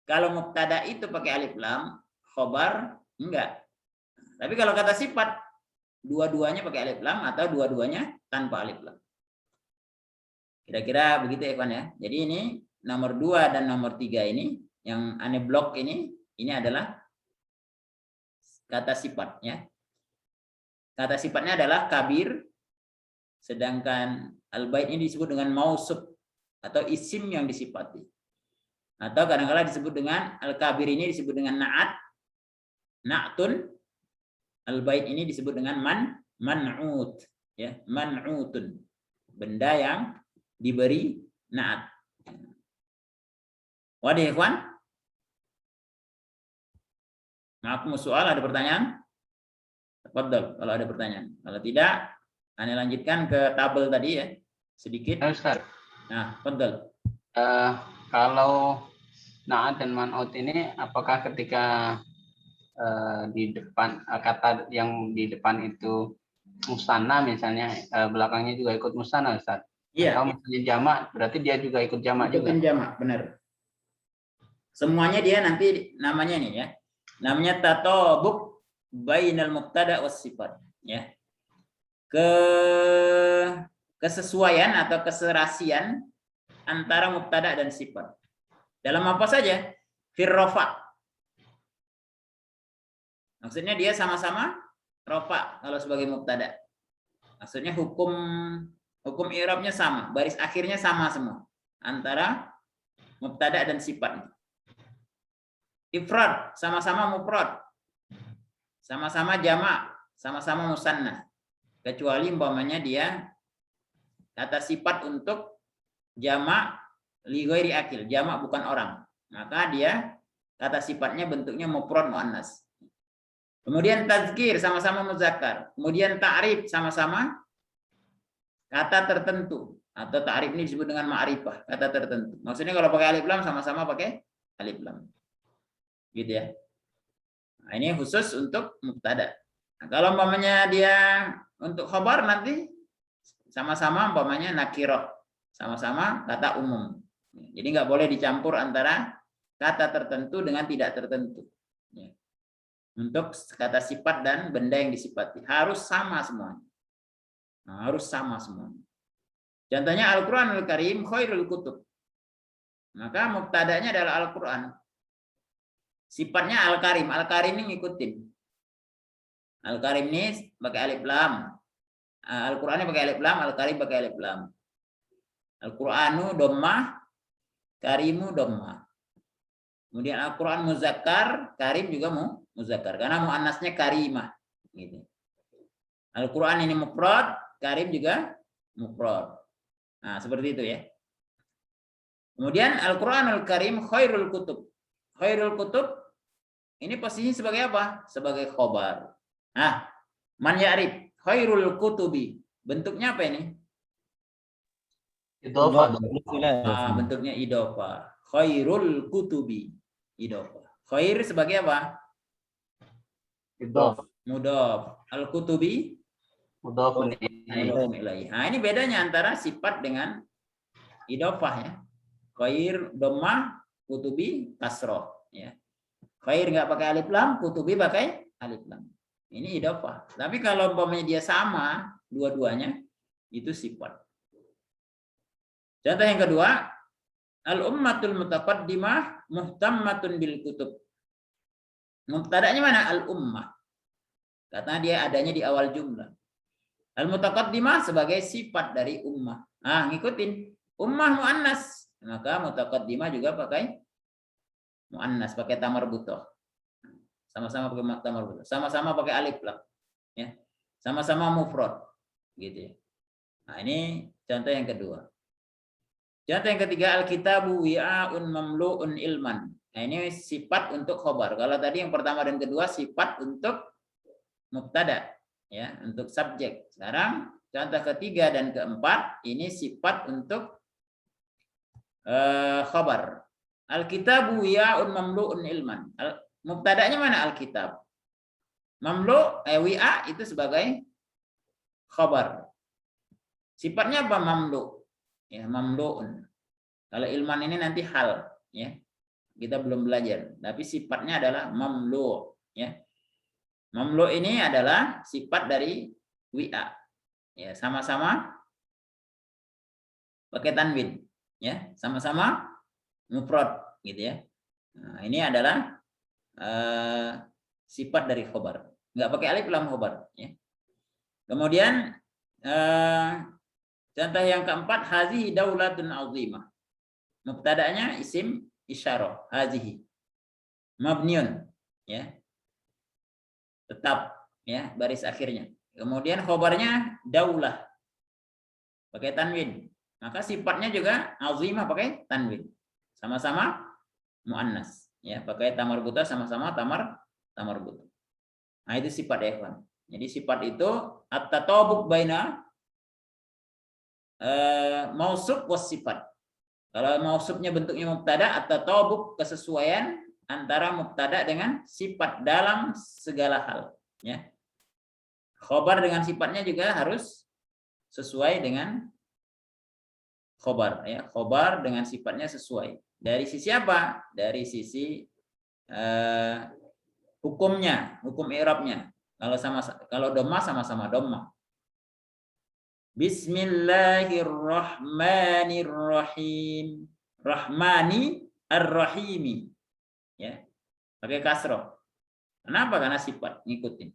kalau mubtada itu pakai alif lam, khobar enggak. Tapi kalau kata sifat, dua-duanya pakai alif lam atau dua-duanya tanpa alif lam. Kira-kira begitu ya kawan ya. Jadi ini nomor 2 dan nomor 3 ini, yang ane blok ini adalah kata sifat ya. Kata sifatnya adalah kabir, sedangkan al-bait ini disebut dengan mausuf atau isim yang disifati. Atau kadang-kadang disebut dengan al-kabir ini disebut dengan na'at, na'tun. Al-bait ini disebut dengan man'ut ya, man'utun. Benda yang diberi na'at. Wadah ikhwan? Ma'akum soal, ada pertanyaan? Tafadhol kalau ada pertanyaan. Kalau tidak, Anda lanjutkan ke tabel tadi ya, sedikit. Ustaz. Nah, tafadhol. Kalau na'at dan man'ut ini apakah ketika di depan kata yang di depan itu musanna misalnya, belakangnya juga ikut musanna, Ustaz? Iya. Kalau misalnya jamak, berarti dia juga ikut jamak juga. Ikut jamak, benar. Semuanya dia nanti namanya nih ya. Namanya tatobuk bainal mubtada was sifat ya. Kesesuaian atau keserasian antara mubtada dan sifat. Dalam apa saja? Firrofa. Maksudnya dia sama-sama rofa kalau sebagai mubtada. Maksudnya hukum i'rabnya sama, baris akhirnya sama semua antara mubtada dan sifat. Ifrad sama-sama mufrad, sama-sama jamak, sama-sama musanna. Kecuali umpamanya dia kata sifat untuk jamak li ghairi akil, jamak bukan orang. Maka dia kata sifatnya bentuknya mufrad muannas. Kemudian tazkir sama-sama muzakkar. Kemudian ta'rif sama-sama kata tertentu. Atau ta'rif ini disebut dengan ma'rifah, kata tertentu. Maksudnya kalau pakai alif lam sama-sama pakai alif lam. Gitu ya. Nah, ini khusus untuk mubtada. Nah, kalau umpamanya dia untuk khabar nanti sama-sama umpamanya nakirah. Sama-sama kata umum. Jadi nggak boleh dicampur antara kata tertentu dengan tidak tertentu. Untuk kata sifat dan benda yang disifati harus sama semuanya. Nah, harus sama semuanya. Contohnya Al-Qur'anul Karim khairul kutub. Maka mubtadanya adalah Al-Qur'an. Sifatnya Al-Karim. Al-Karim ini ngikutin. Al-Karim ini pakai alif lam. Al-Qur'annya pakai alif lam, Al-Karim pakai alif lam. Al-Qur'anu dhammah, Karimu dhammah. Kemudian Al-Qur'an muzakkar, Karim juga muzakkar karena muannasnya karimah gitu. Al-Qur'an ini mufrad, Karim juga mufrad. Nah, seperti itu ya. Kemudian Al-Qur'anul Karim khairul kutub. Khairul kutub ini posisinya sebagai apa? Sebagai khobar. Nah, man ya'rif khairul kutubi. Bentuknya apa ini? Idhofah. Bentuknya idhofah. Khairul kutubi. Idhofah. Khair sebagai apa? Idhofah. Mudhaf. Al-kutubi Mudhafun ilaih. Nah, ini bedanya antara sifat dengan idhofah ya. Khair dhammah, kutubi kasroh ya. Khair nggak pakai alif lam, kutubi pakai alif lam. Ini idhofah. Tapi kalau umpamanya dia sama dua-duanya itu sifat. Contoh yang kedua, al-ummatul mutaqaddimah muhtammatun bil kutub. Mubtada'nya mana? Al-ummah. Karena dia adanya di awal jumlah. Al-mutaqaddimah sebagai sifat dari ummah. Nah, ngikutin. Ummah muannas. Maka mutaqaddimah juga pakai muannas, pakai tamarbutah. Sama-sama pakai tamarbutah. Sama-sama pakai alif lam. Ya. Sama-sama mufrad. Gitu ya. Nah, ini contoh yang kedua. Contoh yang ketiga, al-kitabu wi'a'un mamlu'un ilman. Nah, ini sifat untuk khobar. Kalau tadi yang pertama dan kedua sifat untuk mubtada, ya, untuk subjek. Sekarang contoh ketiga dan keempat ini sifat untuk khobar. Al-kitabu wi'a'un mamlu'un ilman. Mubtadanya mana al-kitab? Mamlu' wi'a itu sebagai khobar. Sifatnya apa mamlu'? Ya, mamlu'un. Kalau ilman ini nanti hal, ya. Kita belum belajar, tapi sifatnya adalah mamlu', ya. Mamlu' ini adalah sifat dari wi'a. Ya, sama-sama pakai tanwin, ya. Sama-sama mufrad gitu ya. Nah, ini adalah sifat dari khobar. Nggak pakai alif lam khobar. Ya. Kemudian contoh yang keempat, hazihi daulatun azimah. Mubtada'nya isim isyarah, hazihi. Mabniun, ya. Tetap, ya, baris akhirnya. Kemudian khobarnya daulah, pakai tanwin. Maka sifatnya juga azimah pakai tanwin. Sama-sama muannas, ya, pakai tamar buta, sama-sama tamar buta. Nah, itu sifat ya, ikhwan. Jadi sifat itu at-tatabuk baina mausuf was sifat. Kalau mausufnya bentuknya mubtada, at-tatabuk kesesuaian antara mubtada dengan sifat dalam segala hal, ya. Khobar dengan sifatnya juga harus sesuai dengan khobar, ya. Khobar dengan sifatnya sesuai. Dari sisi apa? Dari sisi hukumnya, hukum i'rabnya. Kalau dhamma sama-sama dhamma. Bismillahirrahmanirrahim. Rahmani ar-rahimi. Ya. Pakai kasroh. Kenapa? Karena sifat ngikutin.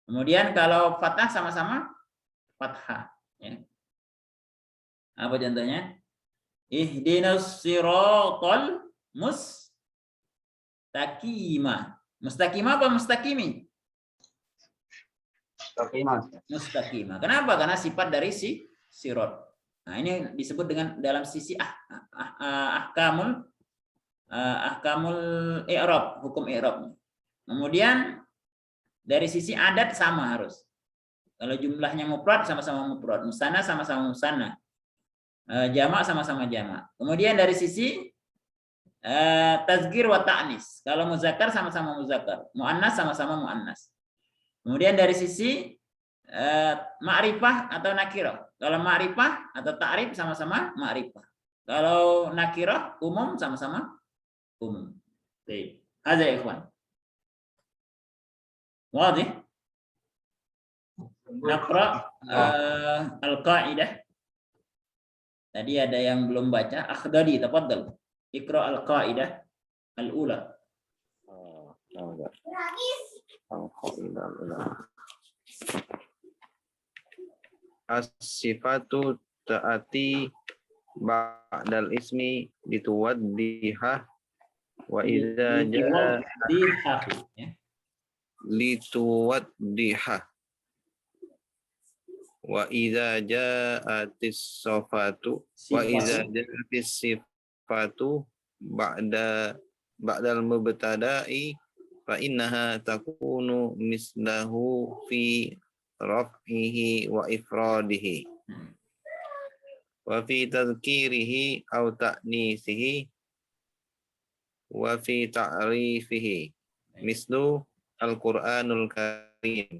Kemudian kalau fathah sama-sama fathah, ya. Apa contohnya? Ihdinas siratal mustaqimah. Mustaqimah apa mustaqimi? Mustaqimah. Kenapa? Karena sifat dari si sirat. Nah, ini disebut dengan dalam sisi ahkamul i'rab, hukum i'rab. Kemudian dari sisi adat sama harus. Kalau jumlahnya mufrad sama-sama mufrad, musanna sama-sama musanna. Jamak sama-sama jamak. Kemudian dari sisi tazkir wa ta'nis. Kalau muzakkar sama-sama muzakkar, muannas sama-sama muannas. Kemudian dari sisi ma'rifah atau nakirah. Kalau ma'rifah atau ta'rif sama-sama ma'rifah. Kalau nakirah umum sama-sama umum. Baik. Hadza ya ikhwan. Wadih? Naqra al-qaidah. Tadi ada yang belum baca. Akhdari, tafadhal. Iqra al-qaidah al-ula. As-sifatu ta'ati ba'dal ismi lituwaddiha wa idza jaa lituwaddiha wa idza ja'atis sifatu wa idza ja'atis sifatu ba'dal mubtada'i fa innaha takunu mislahu fi raf'ihi wa ifradihi wa fi tadhkirihi aw ta'nisihi wa fi ta'rifihi mislu al-Qur'anul Karim.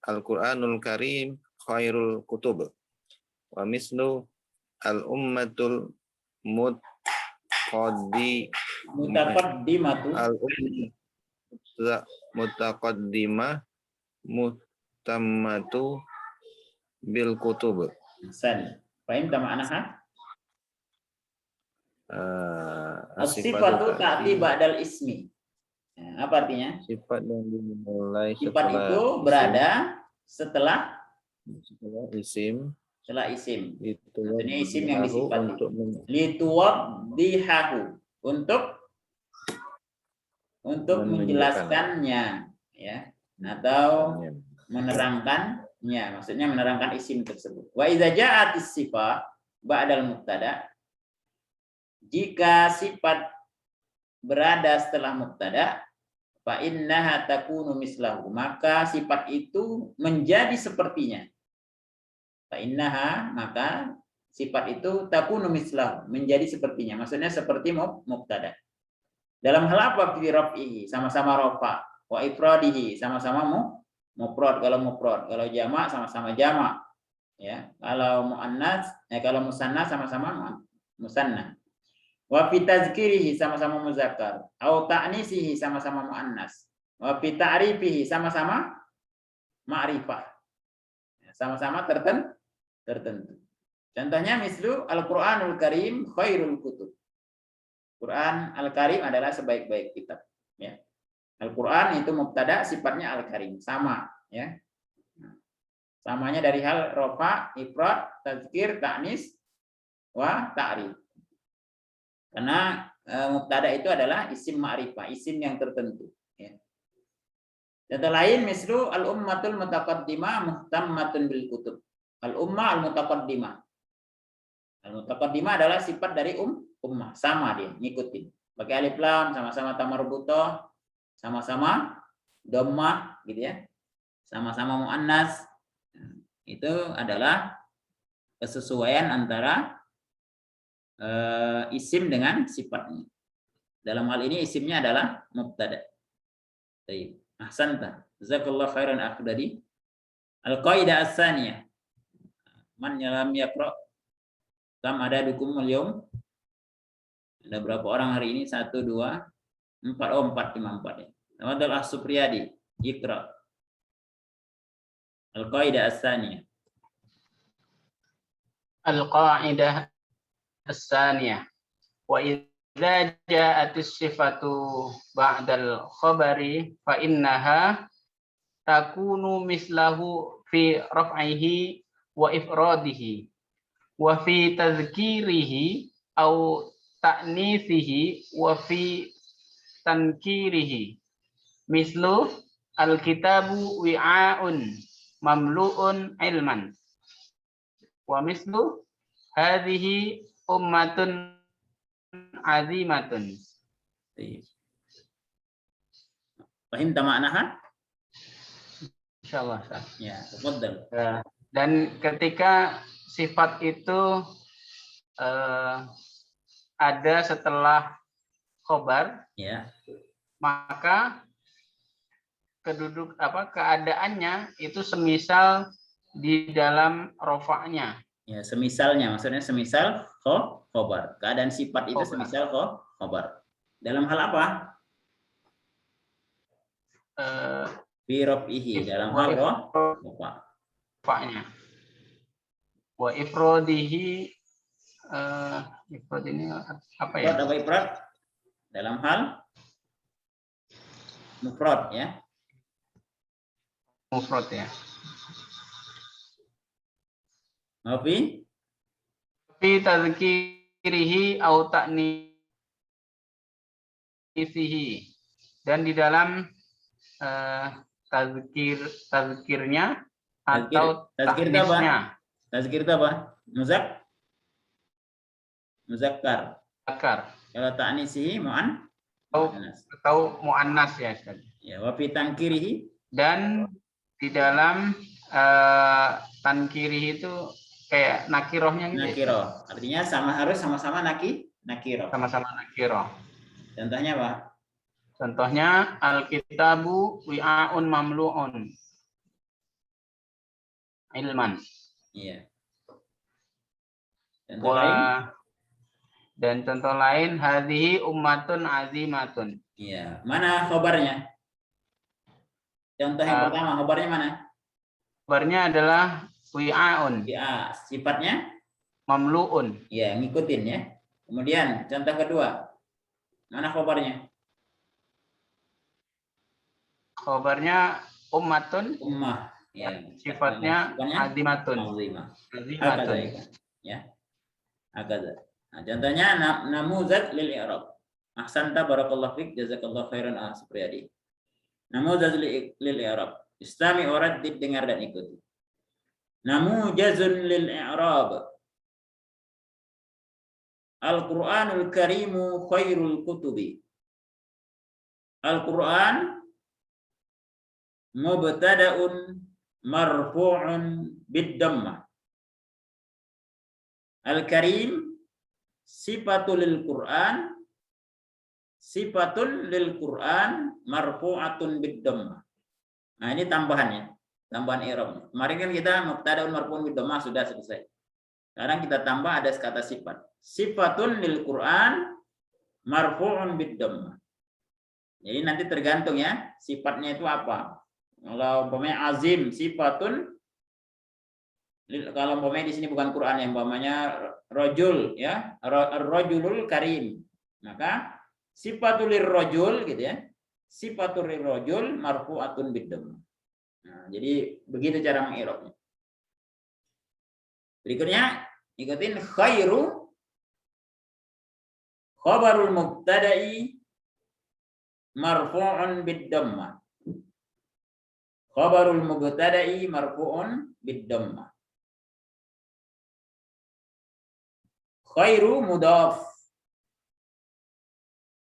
Al-Qur'anul Karim khairul kutub wa mislu al-ummatul mutaqaddimah mutammatu bil kutub. San. Paham ma'anaha? As-sifatu ta'ti ba'dal ismi. Nah, apa artinya? Sifat yang dimulai sifat itu berada setelah isim. Setelah isim. Maksudnya isim yang disifati. Lituwaddihahu. Untuk menjelaskannya, ya, atau menerangkannya. Maksudnya menerangkan isim tersebut. Wa idza ja'atis sifat ba'dal mubtada. Jika sifat berada setelah mubtada, fa innaha takunu mislahu, maka sifat itu menjadi sepertinya. Fa innaha, maka sifat itu takunu mislahu, menjadi sepertinya. Maksudnya seperti mubtada. Dalam hal apa? Fi raf'ihi, sama-sama rafa, wa ifradihi, sama-sama mufrad kalau mufrad, kalau jamak sama-sama jamak. Ya, kalau muannas, kalau musanna sama-sama musanna. Wa fi tazkirihi, sama-sama muzakkar, au ta'nisihi, sama-sama muannas. Wa fi ta'rifihi, sama-sama ma'rifah. Sama-sama tertentu. Contohnya mislu Al-Qur'anul Karim khairul kutub. Quran Al-Karim adalah sebaik-baik kitab. Ya. Al-Quran itu mubtada, sifatnya Al-Karim, sama. Ya. Samanya dari hal rofa, ifrad, tazkir, ta'nis, wa ta'rif. Karena mubtada itu adalah isim ma'rifah, isim yang tertentu. Ya. Contoh lain, mislu al-ummatul mutaqaddimah muhtammatun bil kutub. Al-ummah al-mutaqaddimah. Al-mutaqaddimah adalah sifat dari ummah, sama dia, ngikutin. Pakai alif lam, sama-sama tamarbutoh, sama-sama dhammah gitu ya. Sama-sama muannas. Itu adalah kesesuaian antara isim dengan sifatnya. Dalam hal ini isimnya adalah mubtada. Baik. Ahsanta. Jazakallahu khairan akhdadi. Al-qaidah as-saniyah. Man lam yaqra. Kam ada dukum al-yawm? Ada berapa orang hari ini? 1, 2, 4. Oh, 4, cuma 4 ya. Tawadul As-Supriyadi. Iqra. Al-qaidah as-saniyah. Al-qaidah as-saniyah. Wa idza ja'atis sifatu ba'dal khabari fa innaha takunu mislahu fi raf'ihi wa ifradihi wa fi tazkirihi au ta'nithihi wa fi tankirihi. Mislu al-kitabu wi'a'un mamlu'un ilman. Wa mislu hadhihi ummatun azimatun. Fahim maknaha? Insyaallah. Ya, tafadhal. Dan ketika sifat itu ada setelah khobar, Ya. maka keadaannya itu semisal di dalam rofaknya. Ya, semisalnya, maksudnya semisal khobar. Keadaan sifat itu Khobar. semisal khobar. Dalam hal apa? Fi raf'ihi, dalam hal rofaknya. Wa ifrodihi, ifrod ini apa ya? Ifrad apa ifrad? Dalam hal mufrad ya. Mufrad ya. Mafi? Fi tazkirihi au ta'nisihi. Dan di dalam tazkirnya atau Tazkir itu apa? taknisnya. Tazkir itu apa? Muzakkar. Kalau ta'nisihi Atau muannas ya Ustaz. Ya, wa fi tankirihi, Dan di dalam tankirihi itu kayak nakirohnya gitu. nakiro. Artinya harus sama-sama nakiro. Sama-sama nakiroh. Contohnya apa? Contohnya al-kitabu wi'a'un mamlu'un ilman. Iya. Contoh lain? Dan contoh lain hadhihi ummatun azimatun. Iya. Mana khobarnya? Contoh yang pertama, khobarnya mana? Khobarnya adalah wi'a'un. Ya, sifatnya? Mamlu'un. Ya, ngikutin ya. Kemudian contoh kedua. Mana khobarnya? Khobarnya ummatun. Ummah. Ya. Sifatnya azimatun. Azimatun. Ya. Akaza. Nah, contohnya namuzat lil i'rab. Ahsanta barakallahu fik, jazakallahu khairan Supriyadi. Namuzat lil i'rab. Istami waraddid, dengar dan ikuti. Namujazun lil i'rab. Al-Qur'anul Karimu khairul kutubi. Al-Qur'an mubtada'un marfu'un bid-dhammah. Al-Karim sifatul lil Qur'an marfu'atun bid-dhammah. Nah, ini tambahannya, tambahan i'rabnya. Kemarin kan kita mubtada'un marfu'un bid-dhammah sudah selesai. Sekarang kita tambah ada kata sifat. Sifatun lil Qur'an marfu'un bid-dhammah. Jadi nanti tergantung ya, sifatnya itu apa. Kalau umpamanya azim sifatun, kalau umpamanya di sini bukan Quran, yang umpamanya rajul ya, ar-rajulul karim. Maka sifatul lirrajul gitu ya. Sifatul lirrajul marfu'atun bid-dhammah. Nah, jadi begitu cara mengirobnya. Berikutnya ikutin khairu khabarul mubtada'i marfu'un bid-dhammah. Khabarul mubtada'i marfu'un bid-dhammah. Khairu mudhaf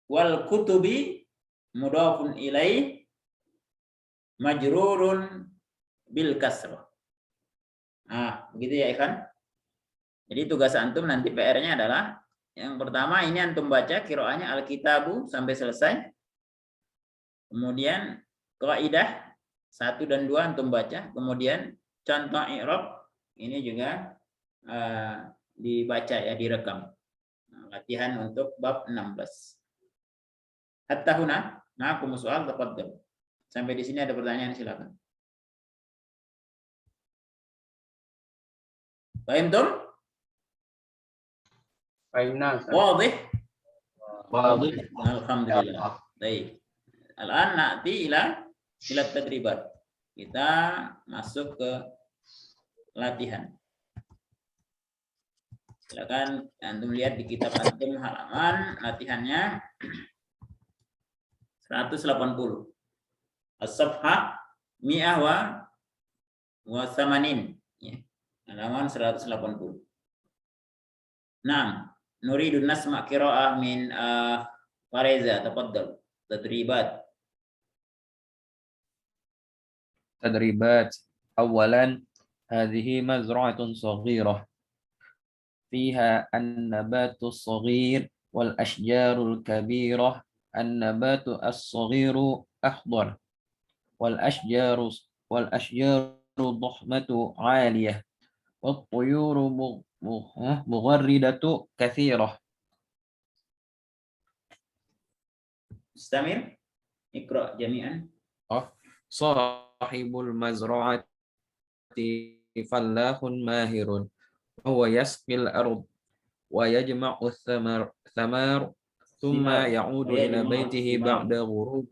wal kutubi mudhafun ilaih majrurun bil kasrah. Nah, begitu ya ikhwan. Jadi tugas antum nanti PR-nya adalah yang pertama ini antum baca qiraahnya Al-Kitabu sampai selesai. Kemudian kaidah 1 dan 2 antum baca, kemudian contoh i'rab ini juga dibaca ya, direkam. Nah, latihan untuk bab 16. Hatta huna, ma'akum soal tafadhal. Sampai di sini ada pertanyaan, silakan. Paham tum? Fahimna. Wadih? Wadih. Alhamdulillah. Baik. Al-an na'ti ila tadribat. Kita masuk ke latihan. Silakan antum lihat di kitab antum halaman latihannya 180. As-safha mi'ah wa thamanin. Ya. Halaman 180. Nah, nuridun nasma' qira'ah min Fareza, tafaddal. Tadribat. تدريبات. أولا هذه مزرعة صغيرة فيها النبات الصغير والأشجار الكبيرة. النبات الصغير أخضر والأشجار ضخمة عالية والطيور مغردة كثيرة. Istamir. Iqra jami'an. صاحب المزرعة فلاح ماهر وهو يسقي الأرض ويجمع الثمار ثم يعود إلى بيته بعد غروب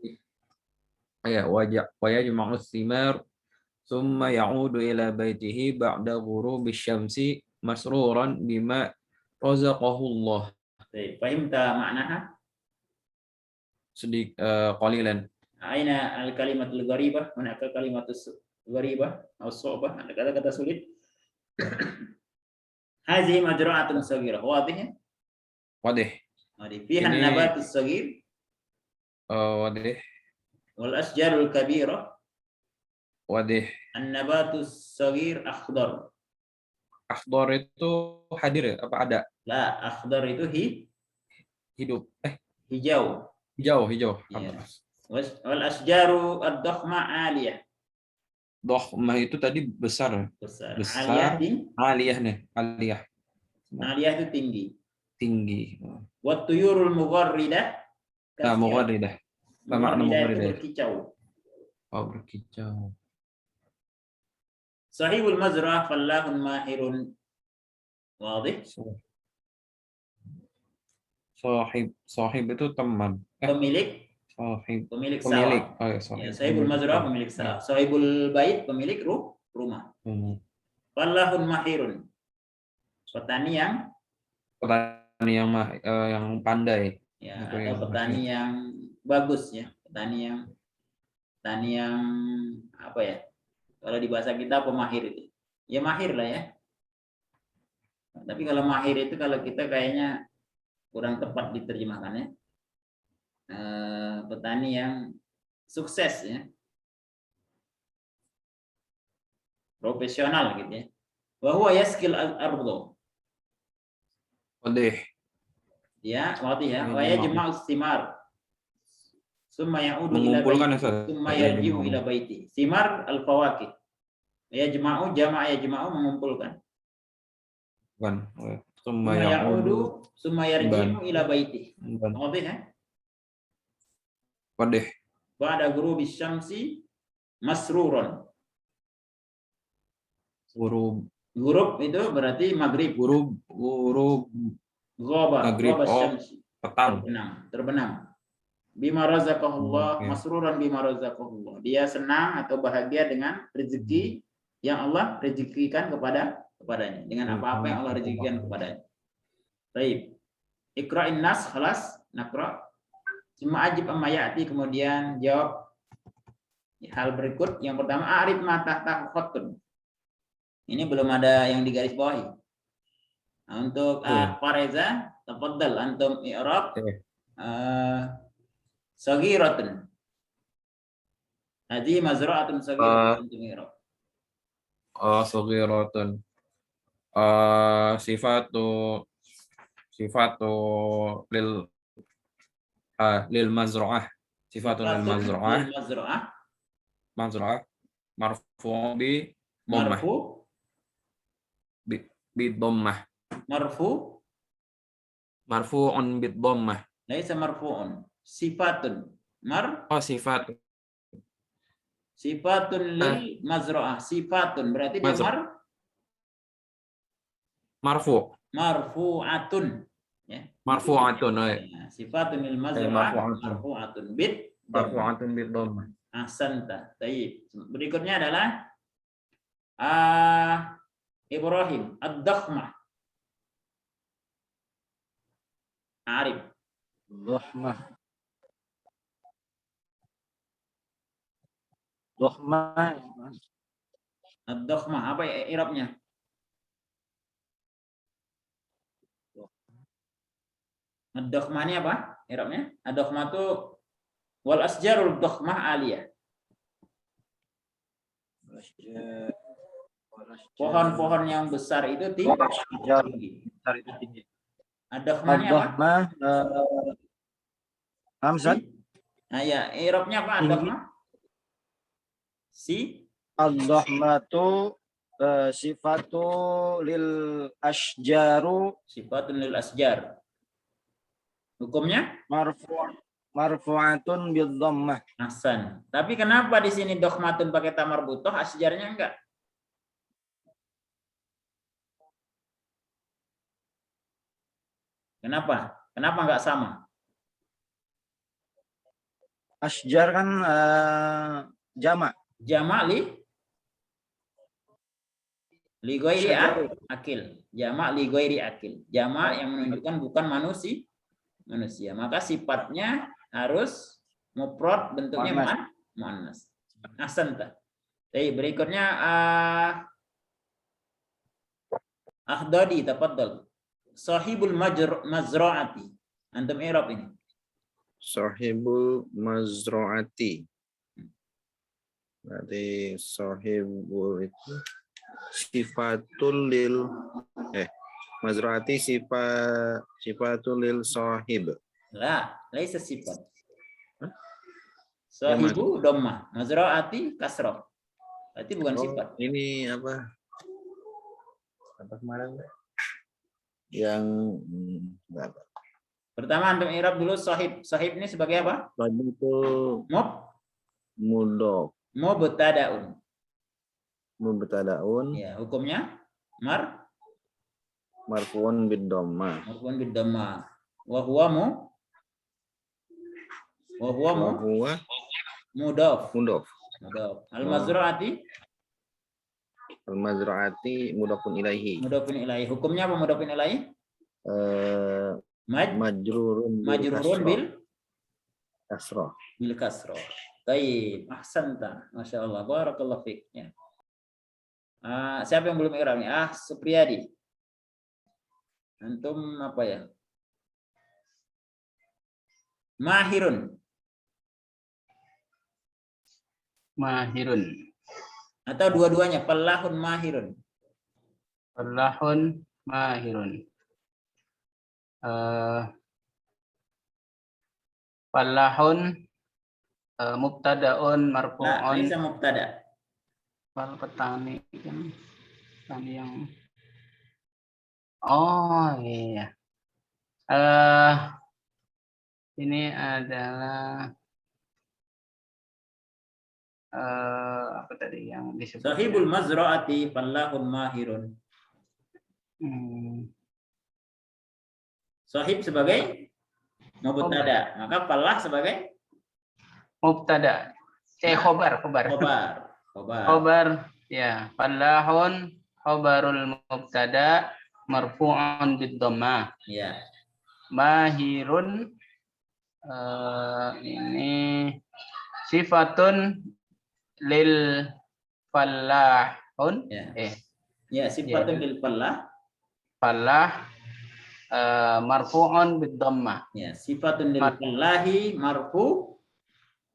ويجمع الثمار ثم يعود إلى بيته بعد غروب الشمس مسرورا بما رزقه الله. فهمت معناها؟ قليلا. أين الكلمة الغريبة؟ هناك كلمة غريبة أو صعبة؟ ada kata-kata sulit? هذه مزرعة صغيرة. واضح؟ واضح. فيها النبات الصغير. واضح. والأشجار الكبيرة. واضح. النبات الصغير أخضر. أخضر itu hadir apa ada? لا, أخضر itu hidup. Hijau. Hijau. Ya. Wal asjaru ad-dakhma 'aliyah. Dakhmah itu tadi besar. Aliyah. Aliyah itu tinggi. Wat tuyurul mugharridah. Mugharridah. Makna mugharridah. Berkicau. Berkicau. Sahibul mazra'ah fallahun mahirun. Wadih? Sahib itu teman. Pemilik sawah. Ya, sahibul mazra'ah pemilik sawah. Sahibul bait pemilik rumah. Fallahun mahirun. Petani yang pandai. Ya, atau petani yang bagus ya. Petani yang apa ya? Kalau di bahasa kita pemahir itu. Ya mahir lah ya. Tapi kalau mahir itu kalau kita kayaknya kurang tepat diterjemahkannya. Petani yang sukses ya. Profesional gitu ya. Wa huwa yaskil al-ardh. Wadih. Ya, wadih ya. Wa yajma'u thimar. Summa ya'udu ila baiti. Summa yarji'u ila baiti. Thimar al-fawakih. Yajma'u jama'a yajma'u mengumpulkan. Bukan. Summa ya'udu summa yarji'u ila baiti. Wadih ya? Wadih. Ba'da ghurubi syamsi masruron. Ghurub itu berarti maghrib. Ghurub Ghaba maghrib. syamsi. petang. terbenam. Bima razaqahullah, Oke. masruran bima razaqahullah. Dia senang atau bahagia dengan rezeki yang Allah rezekikan kepadanya, dengan apa-apa yang Allah rezekikan kepadanya. Baik. Iqra'in nas, khalas, naqra. Cuma ajib amma ya'ti, kemudian jawab hal berikut. Yang pertama, a'rif ma tahta khattun. Ini belum ada yang digaris bawahi. Nah, untuk Fareza, tafaddal antum i'rab saghiratun. Hadi mazra'atun saghiratun antum i'rab. Saghiratun. Sifatu lil mazra'ah. Sifatu lil mazra'ah. Mazra'ah marfu' bi dhammah. Bi dhammah. Marfu'un bi dhammah. Laisa marfu'un. Sifatun. Sifat. Sifatun lil mazra'ah. Sifatun berarti dia marfu'. Marfu'atun. Ya. Marfu'atun. Ya. Sifatun lil mazra'ah. Marfu'atun bid. Marfu'atun bid dhammah. Ahsanta. Baik. Berikutnya adalah Ibrahim ad-dakhmah. Arif. Dohmah. Dohmah. Ad-dakhmah apa i'rabnya? Ad-dakhmah ini apa? I'rabnya? Ad-dakhmah itu wal asjarul dakhmah aliyah. Pohon-pohon yang besar itu tinggi. Ad-dakhmahnya apa? Hamzah. Nah ya, i'rabnya apa ad-dakhmah? Ad-dakhmatu sifatu lil asjaru. Sifatun lil asjar. Hukumnya? Marfu'atun bil dhammah. Ahsan. Tapi kenapa di sini dakhmatun pakai ta marbutoh, asjarnya enggak? Kenapa? Kenapa enggak sama? Asjar kan jamak. Jamak li ghairi akil. Jamak li ghairi akil. Jamak yang menunjukkan bukan manusia. Maka sifatnya harus mufrad, bentuknya muannas. Ahsanta. Baik, berikutnya Ahdadi, tafaddal. Sahibul mazra'ati. Antum i'rab ini. Sahibul mazra'ati. Berarti sahibul itu sifatul lil mazra'ati sifatul lil sahib. La, laisa sifat. Sahibu dhammah, mazra'ati kasrah. Berarti bukan sifat. Ini apa? Apa kemarin? Yang apa? Pertama antum i'rab dulu sahib. Sahib ini sebagai apa? Sahib itu mudhof. Mubtada'un. Mubtada'un. Ya, hukumnya marfu'un bid dhammah. Marfu'un bid dhammah. Wa huwa mudhof. Al-mazra'ati mudhofun ilaihi. Mudhofun ilaihi. Hukumnya apa mudhofun ilaihi? Majrurun bil kasrah. Bil kasrah. Baik, ahsanta. Masyaallah, barakallahu fiik. Ya. Siapa yang belum i'rab nih? Supriyadi. Antum apa ya? Mahirun. Atau dua-duanya, fallahun mahirun. Fallahun mubtada'un marfu'un. Bisa mubtada. Petani kan petani yang iya. Ini adalah apa tadi yang disebut? Sahibul mazra'ati fallahun mahirun. Sahib sebagai mubtada. Maka falah sebagai mubtada. Khobar. Khobar. Ya, falahun khobarul mubtada marfu'un bid-dhammah. Ya. Mahirun ini sifatun lil falahun. Ya, sifatun lil falah. Falah marfu'un bid-dhammah. Ya, sifatun lil falahi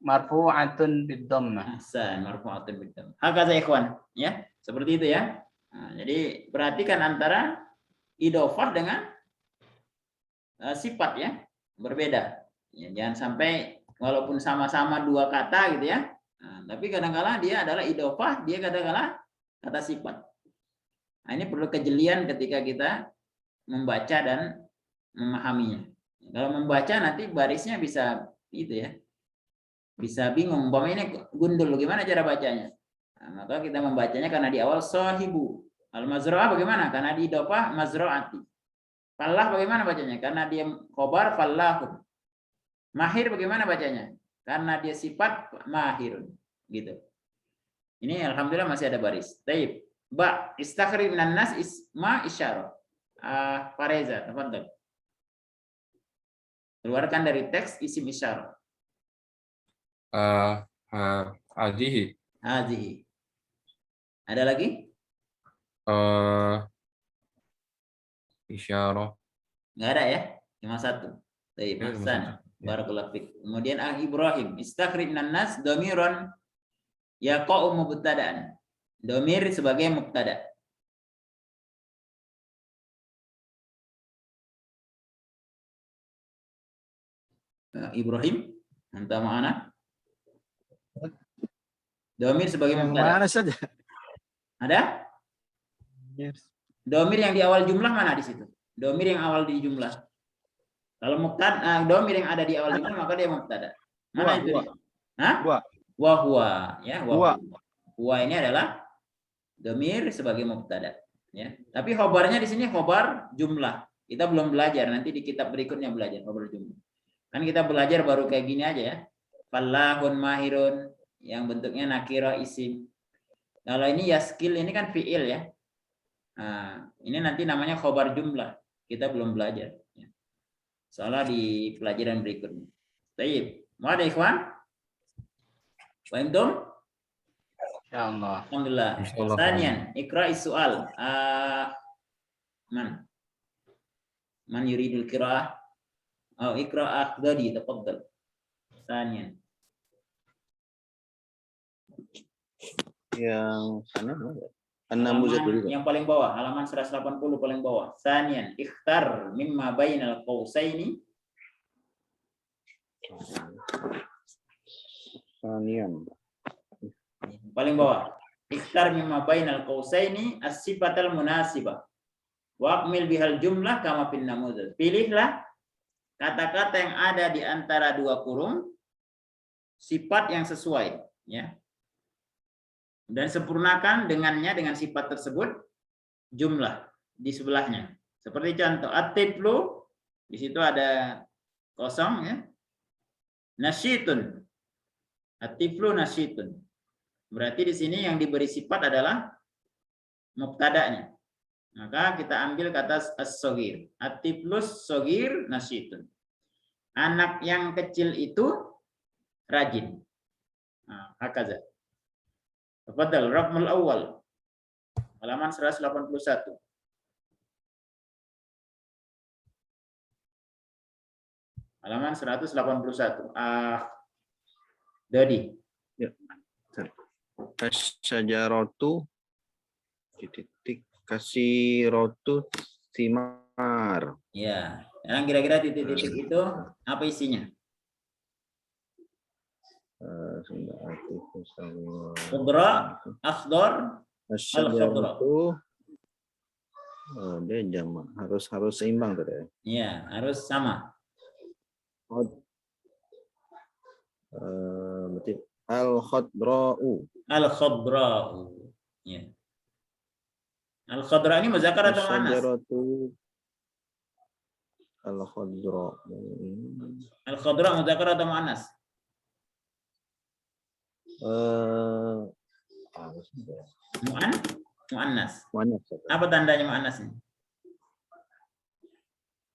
marfu'atun bid-dhammah. Marfu'atun bid-dhammah. Hakaza ikhwan, ya. Seperti itu ya. Nah, jadi perhatikan antara idhofah dengan sifat ya, berbeda. Ya, jangan sampai walaupun sama-sama dua kata gitu ya. Nah, tapi kadang-kala dia adalah idhofah, dia kadang-kala kata sifat. Nah, ini perlu kejelian ketika kita membaca dan memahaminya. Kalau membaca nanti barisnya bisa itu ya. Bisa bingung, umpamanya ini gundul, gimana cara bacanya? Nah, maka kita membacanya karena di awal sahibu. Al-mazra'ah bagaimana? Karena di idhofah mazra'ati. Falah bagaimana bacanya? Karena dia khobar falahun. Mahir bagaimana bacanya? Karena dia sifat mahirun. Gitu. Ini alhamdulillah masih ada baris. Taib. Ba istakhrij minan nas isma isyarah. Fareza, tafadhal. Keluarkan dari teks isim isyarah. Hadhihi. Ada lagi? Isyarah. Enggak ada ya? Cuma satu. Baik, Hasan. Barakallahu fiik. Kemudian Ibrahim, istakhrij minan nas dhamiran yaqa'u mubtada'an. Dhamir sebagai mubtada. Ibrahim, anta ma'ana? Dhamir sebagai mubtada. Mana saja? Ada? Dhamir yang di awal jumlah mana di situ? Dhamir yang awal di jumlah. Kalau mubtada, dhamir yang ada di awal jumlah maka dia mubtada. Mana itu? Hah? Wa huwa, ya, wa. Huwa ini adalah dhamir sebagai mubtada, ya. Tapi khobarnya di sini khobar jumlah. Kita belum belajar, nanti di kitab berikutnya belajar khobar jumlah. Kan kita belajar baru kayak gini aja ya. Falahun mahirun yang bentuknya nakira isim. Kalau ini yaskil ini kan fiil ya. Nah, ini nanti namanya khobar jumlah. Kita belum belajar. Soalnya di pelajaran berikutnya. Baik. Mau ada ikhwan? Paham dong? Insyaallah. Alhamdulillah. Tanian, ikra'is soal. Man yuridul qira'ah? Oh, ikra'ah tadi, tafadhal. Tanian. Yang sana yang paling bawah, halaman 180 paling bawah. Sanian, ikhtar mimma bainal qausaini. Sanian. Paling bawah. Ikhtar mimma bainal qausaini as-sifatal munasibah. Wa akmil bihal jumlah kama fil namuzaj. Pilihlah kata-kata yang ada di antara dua kurung sifat yang sesuai, ya. Dan sempurnakan dengannya dengan sifat tersebut jumlah di sebelahnya. Seperti contoh at-tiflu, di situ ada kosong ya. Nasyitun. At-tiflu nasyitun. Berarti di sini yang diberi sifat adalah mubtada'nya. Maka kita ambil kata as-shogir. At-tiflus shogir nasyitun. Anak yang kecil itu rajin. Nah, hakaza. Tafadhal, raqmul awal. Halaman 181. Halaman 181. Dodi. Ya. Asyajaratu titik kasiratu simar. Ya, yang kira-kira titik-titik itu apa isinya? Khudra, akhdar, asyajaratu. Oh, dia jamak. Harus seimbang tadi. Iya, harus sama. Berarti al-khadra'u. Al-khadra'u. Ya. Al-khadra ini muzakkar atau muannas? Al-Khadra'u. Al-khadra mudzakkar atau muannas? Muannas. Muannas. Apa tandanya muannas ini?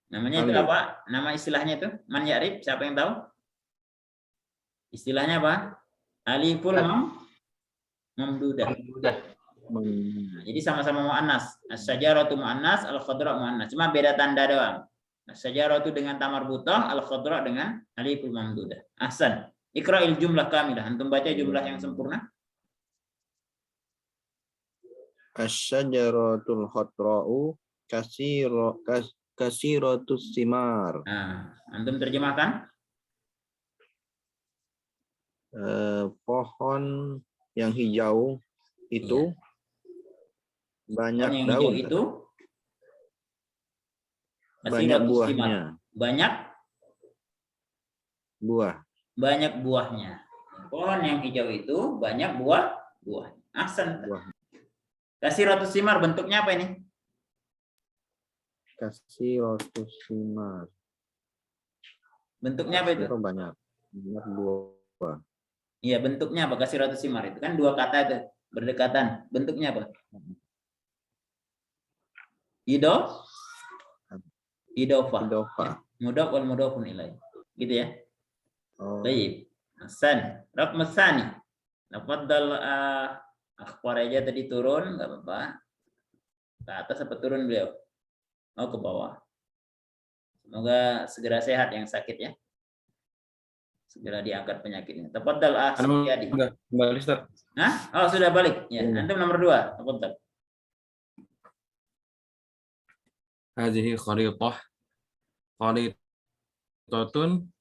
Namanya itu Alif. apa? Nama istilahnya itu? Man ya'rif? Siapa yang tahu? Istilahnya apa? Aliful mamdudah. Nah, jadi sama-sama muannas. As-syajaratu muannas, al-khadra muannas. Cuma beda tanda doang. As-syajaratu dengan tamar butoh, al-khadra dengan aliful mamdudah. Ahsan. Iqra'il jumlah kamilah. Antum baca jumlah yang sempurna. Asy-syajaratul khadra'u kasiratus simar. Nah, antum terjemahkan. Pohon yang hijau itu banyak Pohon yang daun. hijau itu Banyak kasiratus buahnya. simar. Banyak buahnya. Pohon yang hijau itu banyak buah. Ahsan. Kasiratus simar bentuknya apa ini? Kasiratus simar. Bentuknya apa itu? Banyak buah. Iya, bentuknya apa? Kasiratus simar itu kan dua kata itu berdekatan. Bentuknya apa? Idofah. Mudhof wal mudhofun ilaih. Gitu ya. Baik. Hasan. Raqam tsani. Tafadhal akhbar aja tadi turun, enggak apa-apa. Ke atas apa turun beliau? Oh, ke bawah. Semoga segera sehat yang sakit ya. Segera diangkat penyakitnya. Tafadhal Suryadi. Kembali, Ustaz. Hah? Oh, sudah balik. Ya, antum nomor 2. Tafadhal. Hadhihi khariṭah. Khariṭatun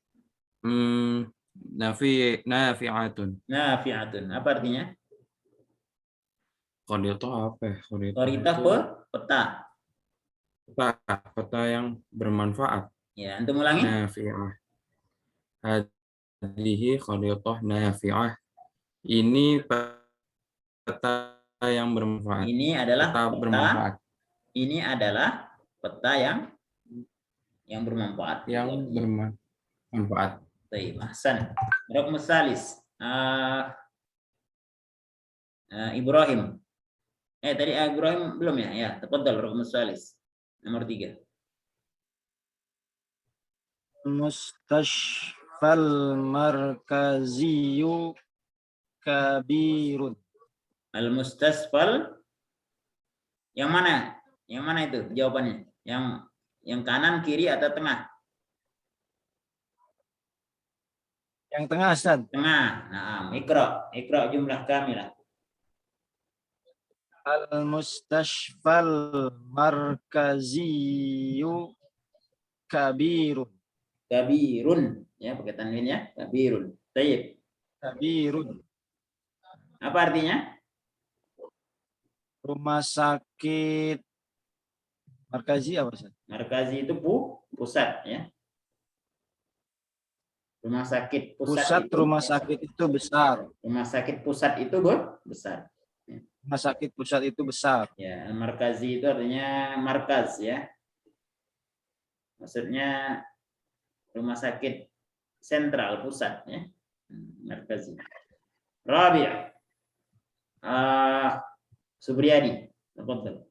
nafi'atun. Nafi'atun. Apa artinya? Khariṭah apa ya? Khariṭah peta. Peta yang bermanfaat. Ya, antum ulangi. Nafi'ah. Hadhihi khariṭah nafi'ah. Ini peta yang bermanfaat. Ini adalah Peta bermanfaat. Ini adalah peta yang bermanfaat. Yang bermanfaat. Baik, ahsan. Raqam salis. Ibrahim. Tadi Ibrahim belum ya? Ya, tafadhal raqam salis. Nomor 3. Mustashfal markaziyu kabirun. Al-mustasfal yang mana? Yang mana itu jawabannya? Yang kanan, kiri atau tengah? Yang tengah, Ustaz. Tengah. Nah, Iqra jumlah kamilah. Al-mustashfal markaziyu kabirun. Kabirun, ya pakai tanwin ya, kabirun. Baik. Kabirun. Apa artinya? Rumah sakit markazi apa, Ustaz? Markazi itu pusat ya. Rumah sakit Pusat itu, rumah sakit itu besar. Rumah sakit pusat itu besar. Rumah sakit pusat itu besar. Ya, markazi itu artinya markaz ya. Maksudnya rumah sakit sentral pusat ya. Markazi. Rabi'. Subriyadi. Tafadhal.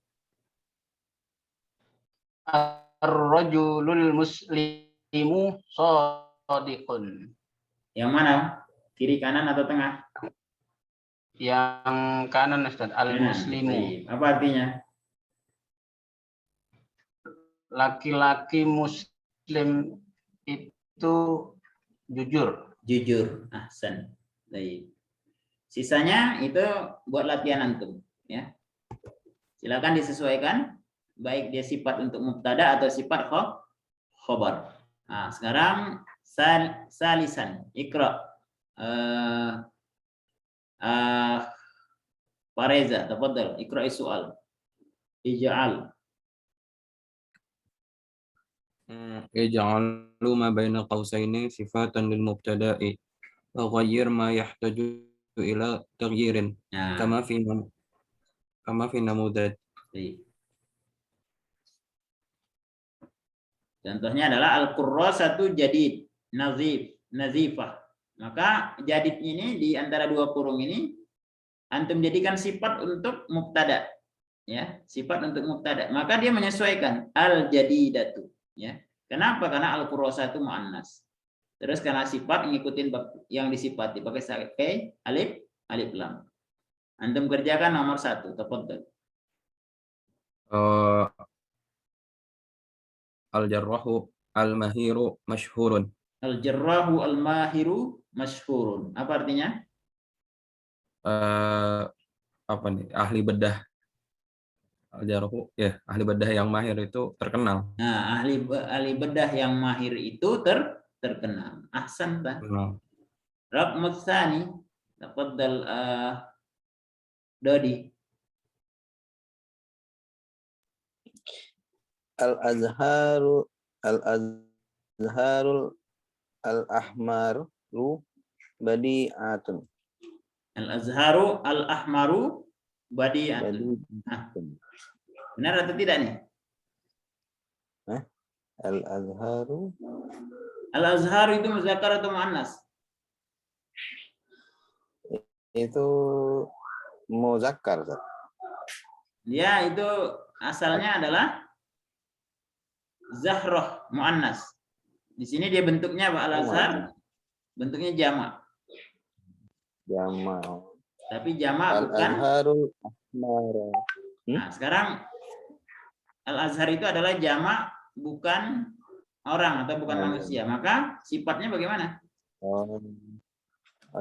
Ar-rajulul muslimu shadiqun. Yang mana? Kiri, kanan atau tengah? Yang kanan, Ustaz. Al-muslimu. Apa artinya? Laki-laki muslim itu jujur. Jujur. Ahsan. Baik. Sisanya itu buat latihan antum ya. Silakan disesuaikan baik dia sifat untuk mubtada atau sifat khobar. Nah, sekarang salisan Iqra. Fareza, tafadhal Iqra'i soal. Ij'al. Ij'alu ma baina qausaini sifatan lil mubtada'i wa ghayyir ma yahtaju ila taghyirin kama fi namudad. Contohnya adalah al-qurrasatu jadid, nazifah. Maka jadid ini di antara dua kurung ini antum jadikan sifat untuk mubtada, ya, sifat untuk mubtada. Maka dia menyesuaikan al-jadidatu, ya. Kenapa? Karena al-qurrasatu muannas. Terus karena sifat ngikutin yang disifati pakai alif lam. Antum kerjakan nomor 1, tafadhal. Al-jarrahu al-mahiru masyhurun. Al-jarrahu al-mahiru masyhurun. Apa artinya? Apa nih? Ahli bedah. Al-jarrahu ya, ahli bedah yang mahir itu terkenal. Nah, ahli bedah yang mahir itu terkenal. Ahsan, Pak. Raqm tsani, tafadhal Dodi. Al-azharul al-ahmaru badi'atun. Al-azharu al-ahmaru badi'atun. Nah, benar atau tidak nih? Al-azharu itu muzakkar atau muannas? Itu muzakkar. Dia itu asalnya adalah Zahrah muannas. Di sini dia bentuknya apa? Al-azhar bentuknya jamak. Jamak. Tapi jamak bukan Al-azharul ahmara. Nah, sekarang al-azhar itu adalah jamak, bukan orang atau bukan manusia. Maka sifatnya bagaimana? Oh,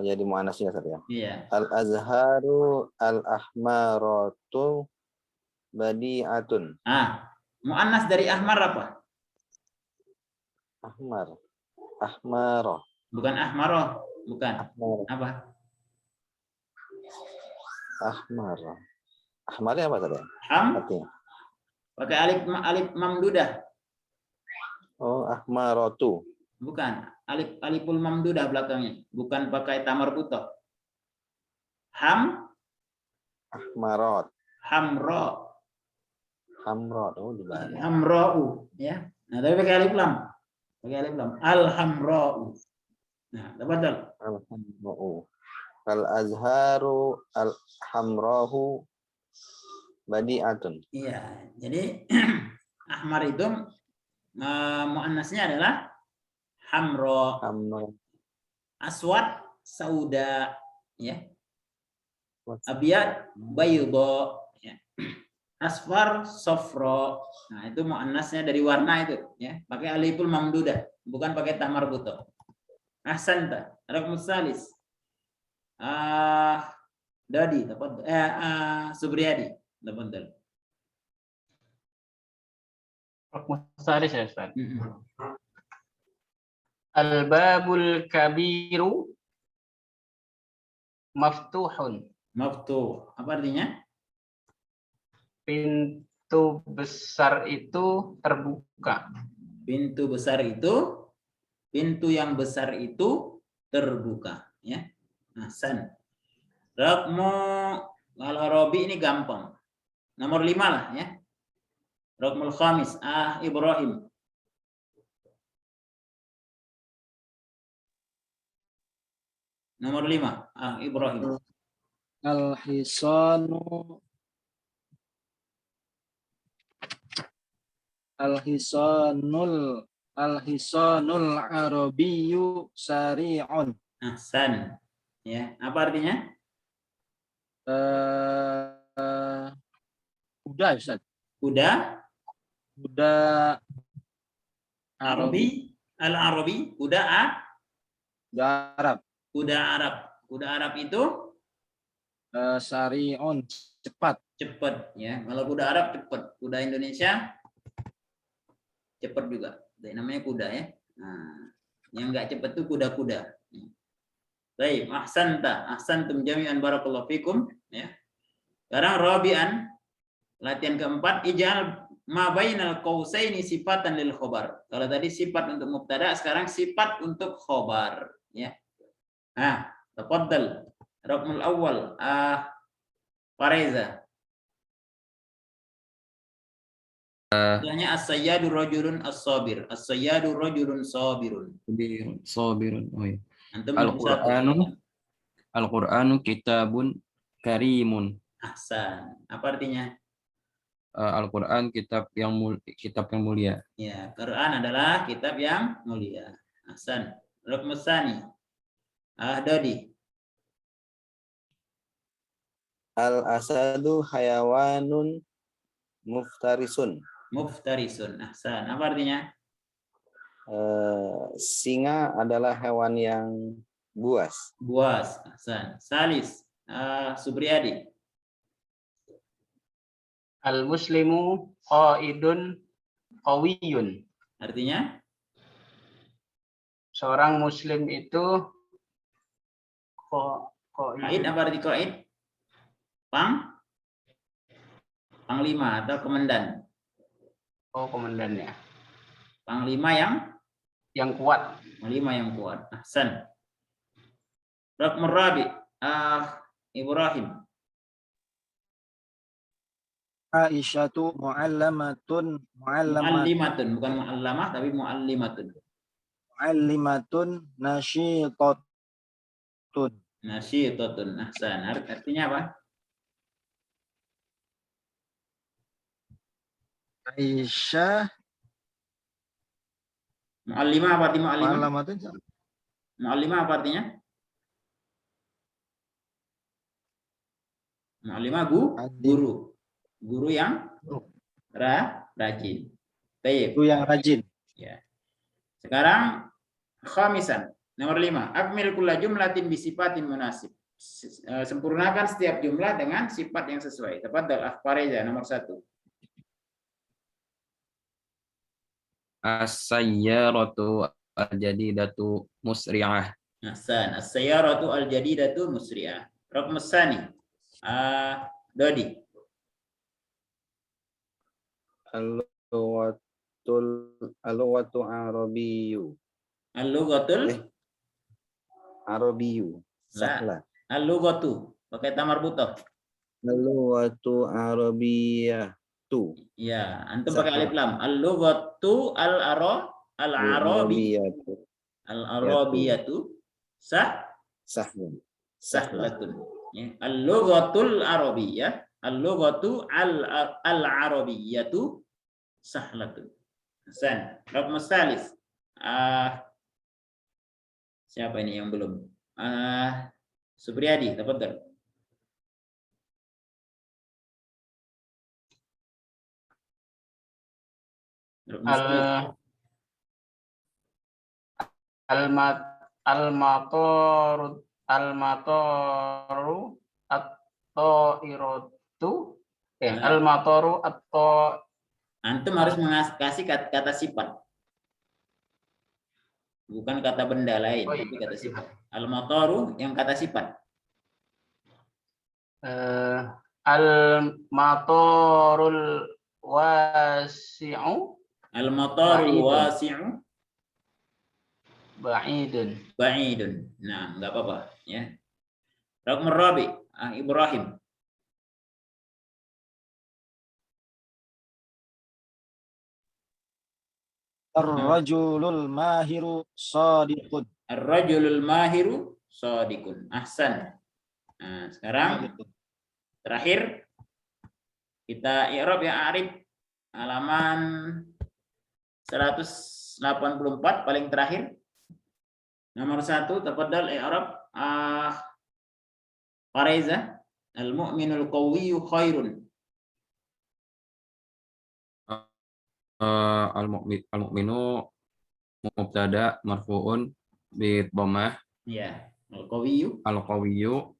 jadi muannasnya ya. Iya. Al-azharu al-ahmaratu badi'atun. Muannas dari ahmar apa? Ahmaro. Bukan ahmaroh, bukan. Ahmar. Apa? Ahmarnya apa tadi? Artinya. Pakai alif mamdudah. Oh, ahmaratu. Bukan, aliful mamdudah belakangnya. Bukan pakai tamar butoh. Ahmarot. Hamro. Oh, di bawah. Hamra'u, ya. Nah, tapi pakai alif lam. Pakai alif lam. Al-hamra'u. Nah, tafadhal. Al-hamra'u. Al-azharu al-hamrahu badi'atun. Iya, jadi ahmar itu muannasnya adalah hamro. Aswad sauda, ya. Abyad baydo, ya. Asfar sofro. Nah, itu muannasnya dari warna itu, ya. Pakai aliful mamdudah, bukan pakai tamar buto. Ahsanta. Raqm salis. Dadi, tafadhal. Subriyadi, tafadhal. Raqm salis ya, Ustaz. Al-babul kabiru maftuhun. Maftuh. Apa artinya? Pintu besar itu terbuka. Pintu besar itu, pintu yang besar itu terbuka, ya. Ahsan. Raqmu al-Arabi ini gampang. Nomor 5 lah, ya. Raqmul khamis, Ibrahim. Nomor 5, Ibrahim. Al-hisanul arabiyyu sari'un. Ahsan. Ya, apa artinya? Kuda, Ustaz. Kuda Arabi, al-Arabi, kuda Arab. Kuda Arab itu Sari'un, cepat. Cepat, ya. Kalau kuda Arab cepat, kuda Indonesia cepat juga. Namanya kuda, ya. Nah, yang enggak cepat itu kuda-kuda. Baik, ahsantum jami'an barakallahu fikum, ya. Sekarang rabi'an, latihan keempat, ij'al ma bainal qausaini sifatan lil khobar. Kalau tadi sifat untuk mubtada, sekarang sifat untuk khobar, ya. Tafadhal. Raqmul awal, Fareza. Contohnya as-sayyadu rajulun as-sabir. As-sayyadu rajulun sabirun. Sabirun. Oh iya. Antum Al-Qur'anu kitabun karimun. Ahsan. Apa artinya? Al-Qur'an kitab yang mulia. Ya, Quran adalah kitab yang mulia. Ahsan. Rukmus tsani. Dodi. Al-asadu hayawanun muftarisun. Muftarisun. Ahsan. Apa artinya? Singa adalah hewan yang buas. Buas. Ahsan. Salis. Subriyadi. Al-muslimu qaidun qawiyun. Artinya? Seorang muslim itu Qaid, apa arti qaid? Panglima atau komandan. Oh, komandannya. Panglima yang kuat. Panglima yang kuat. Ahsan. Raqmur rabi. Ibrahim. Aisyatu muallimatun Bukan muallamah tapi muallimatun. Muallimatun nasyitatun. Nasyitatun. Ahsan. Artinya apa? Aisyah muallimah apa arti muallimah? muallimatun. Muallimah apa artinya? Muallimah guru. Guru yang rajin. Baik. Guru yang rajin. Ya. Sekarang khamisan, nomor 5. Akmil kulla jumlatin bisifatin munasib. Sempurnakan setiap jumlah dengan sifat yang sesuai. Tafadhal Farizah nomor 1. As-sayyaratu al-jadidatu musri'ah. Ahsan. As-sayyaratu al-jadidatu musri'ah. Raqmus tsani. Dodi. Al-lughatu arabiyyu. Al-lughatul Arabiyyu. Sahla. Al-lughatu pakai tamar butoh. Al-lughatu arabiyyatu. Ya, antum pakai alif lam. Al-lughatu al-arabiyatu. Al-arabiyatu sahlatun. Ya. Al-lughatul arabiyyah. Al-lughatu al-arabiyatu sahlatun. Hasan. Raqmus tsalis. Siapa ini yang belum? Supriyadi, tafadhal. Al-matoru at-ta'iratu. Al-matoru atau antum harus mengasih kata sifat. Bukan kata benda lain, tapi kata sifat. Al-matoru yang kata sifat. al-matorul wasi'u. Al-matorul wasi'u ba'idun. Nah, enggak apa-apa ya. Raqmur rabi, Ibrahim. Ar-rajulul mahiru shadiqun. Ar-rajulul mahiru shadiqun. Ahsan. Nah, sekarang terakhir kita i'rab ya Arif, halaman 184 paling terakhir. Nomor 1, tafadhal i'rab Farizah. Al-mu'minul qawiyyu khairun. Al-mu'minu mubtada marfu'un bi dhammah. Ya, al-qawiyyu. Al-qawiyyu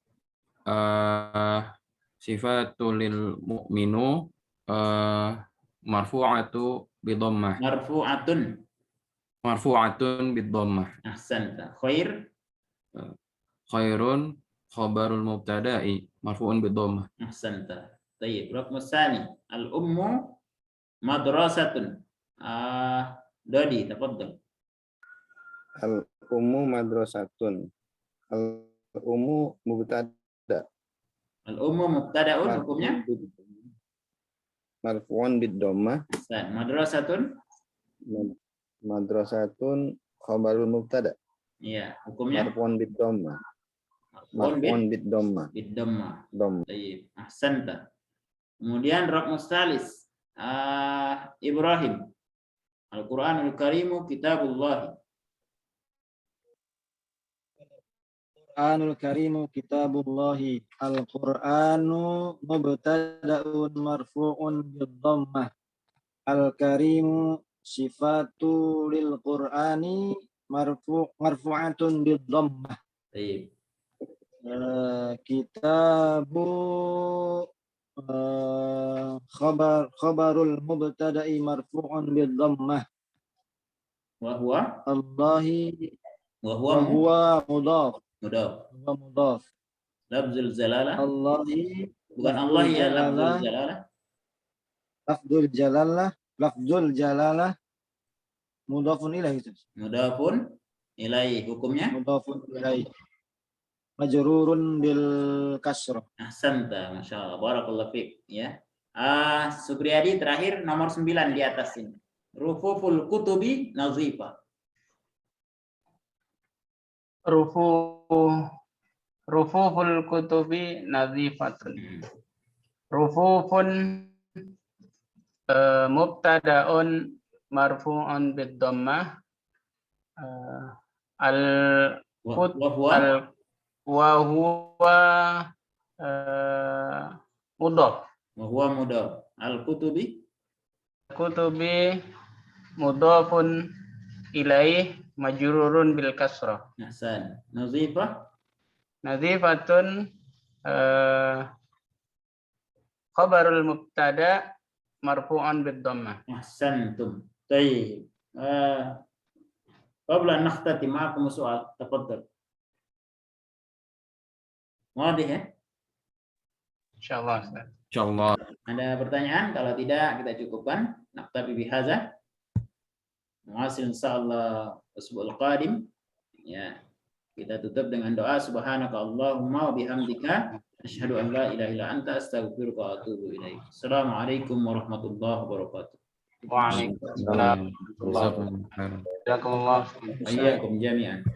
sifatul lil mu'minu marfu'atu bi dhammah. Marfu'atun bi dhammah. Ahsanta. Khairun khabarul mubtada'i marfu'un bi dhammah. Ahsanta. Baik, raqmus tsani. Al-ummu madrasatun. Dodi, tafadhal. Al-ummu madrasatun. Al-ummu mubtada. Al-ummu mubtada'un, hukumnya marfu'un bid-dhammah. Madrasatun. Madrasatun khabarul mubtada. Iya, hukumnya Marfu'un bid-dhammah. Marfu'un bid-dhammah. Bid-dhammah. Dhammah. Baik, ahsanta. Kemudian raq mustalis. Ibrahim. Al-Qur'anul Karimu kitabullah. Al-Qur'anul Karimu kitabullahi. Al-Qur'anu mubtada'un marfu'un bid-dhammah. Al-Karimu sifatu lil Qur'ani marfu'atun bid-dhammah. Baik. Kitabu khabarul mubtada'i marfu'un bid-dhammah. Wa huwa Allahi wa wa huwa mudhaf. mudhaf. Lafzul jalalah. Allahi Bukan Allah ya, lafzul jalalah. Lafzul jalalah mudhafun ilaih. Mudhafun ilaih, hukumnya Mudhafun ilaih. Majrurun bil kasrah. ahsanta, masyaallah, barakallahu fiik ya. Supriyadi terakhir nomor 9 di atas ini. Rufuful kutubi nazifa. Rufuful kutubi nazifatun. Rufufun mubtada'un marfu'un bid-dhammah. Wa huwa mudhaf. Al-kutubi Mudhafun ilaih majrurun bil kasrah. ahsan. Nazifah Nazifatun khabarul mubtada marfu'an bid dhammah. ahsantum. Baik. Qabla an nakhtatim ma'akum soal, tafadhal. Wadih ya? Insyaallah, Ustaz. Insyaallah. Ada pertanyaan? Kalau tidak kita cukupkan. Naktabi bihadza. Muasil insyaallah usbu'ul qadim. Ya. Kita tutup dengan doa subhanaka Allahumma wa bihamdika asyhadu an la ilaha illa anta astaghfiruka wa atubu ilaik. Assalamualaikum warahmatullahi wabarakatuh. Waalaikumsalam. Jazakumullah khairan. Jazakumullah. Iyyakum jami'an.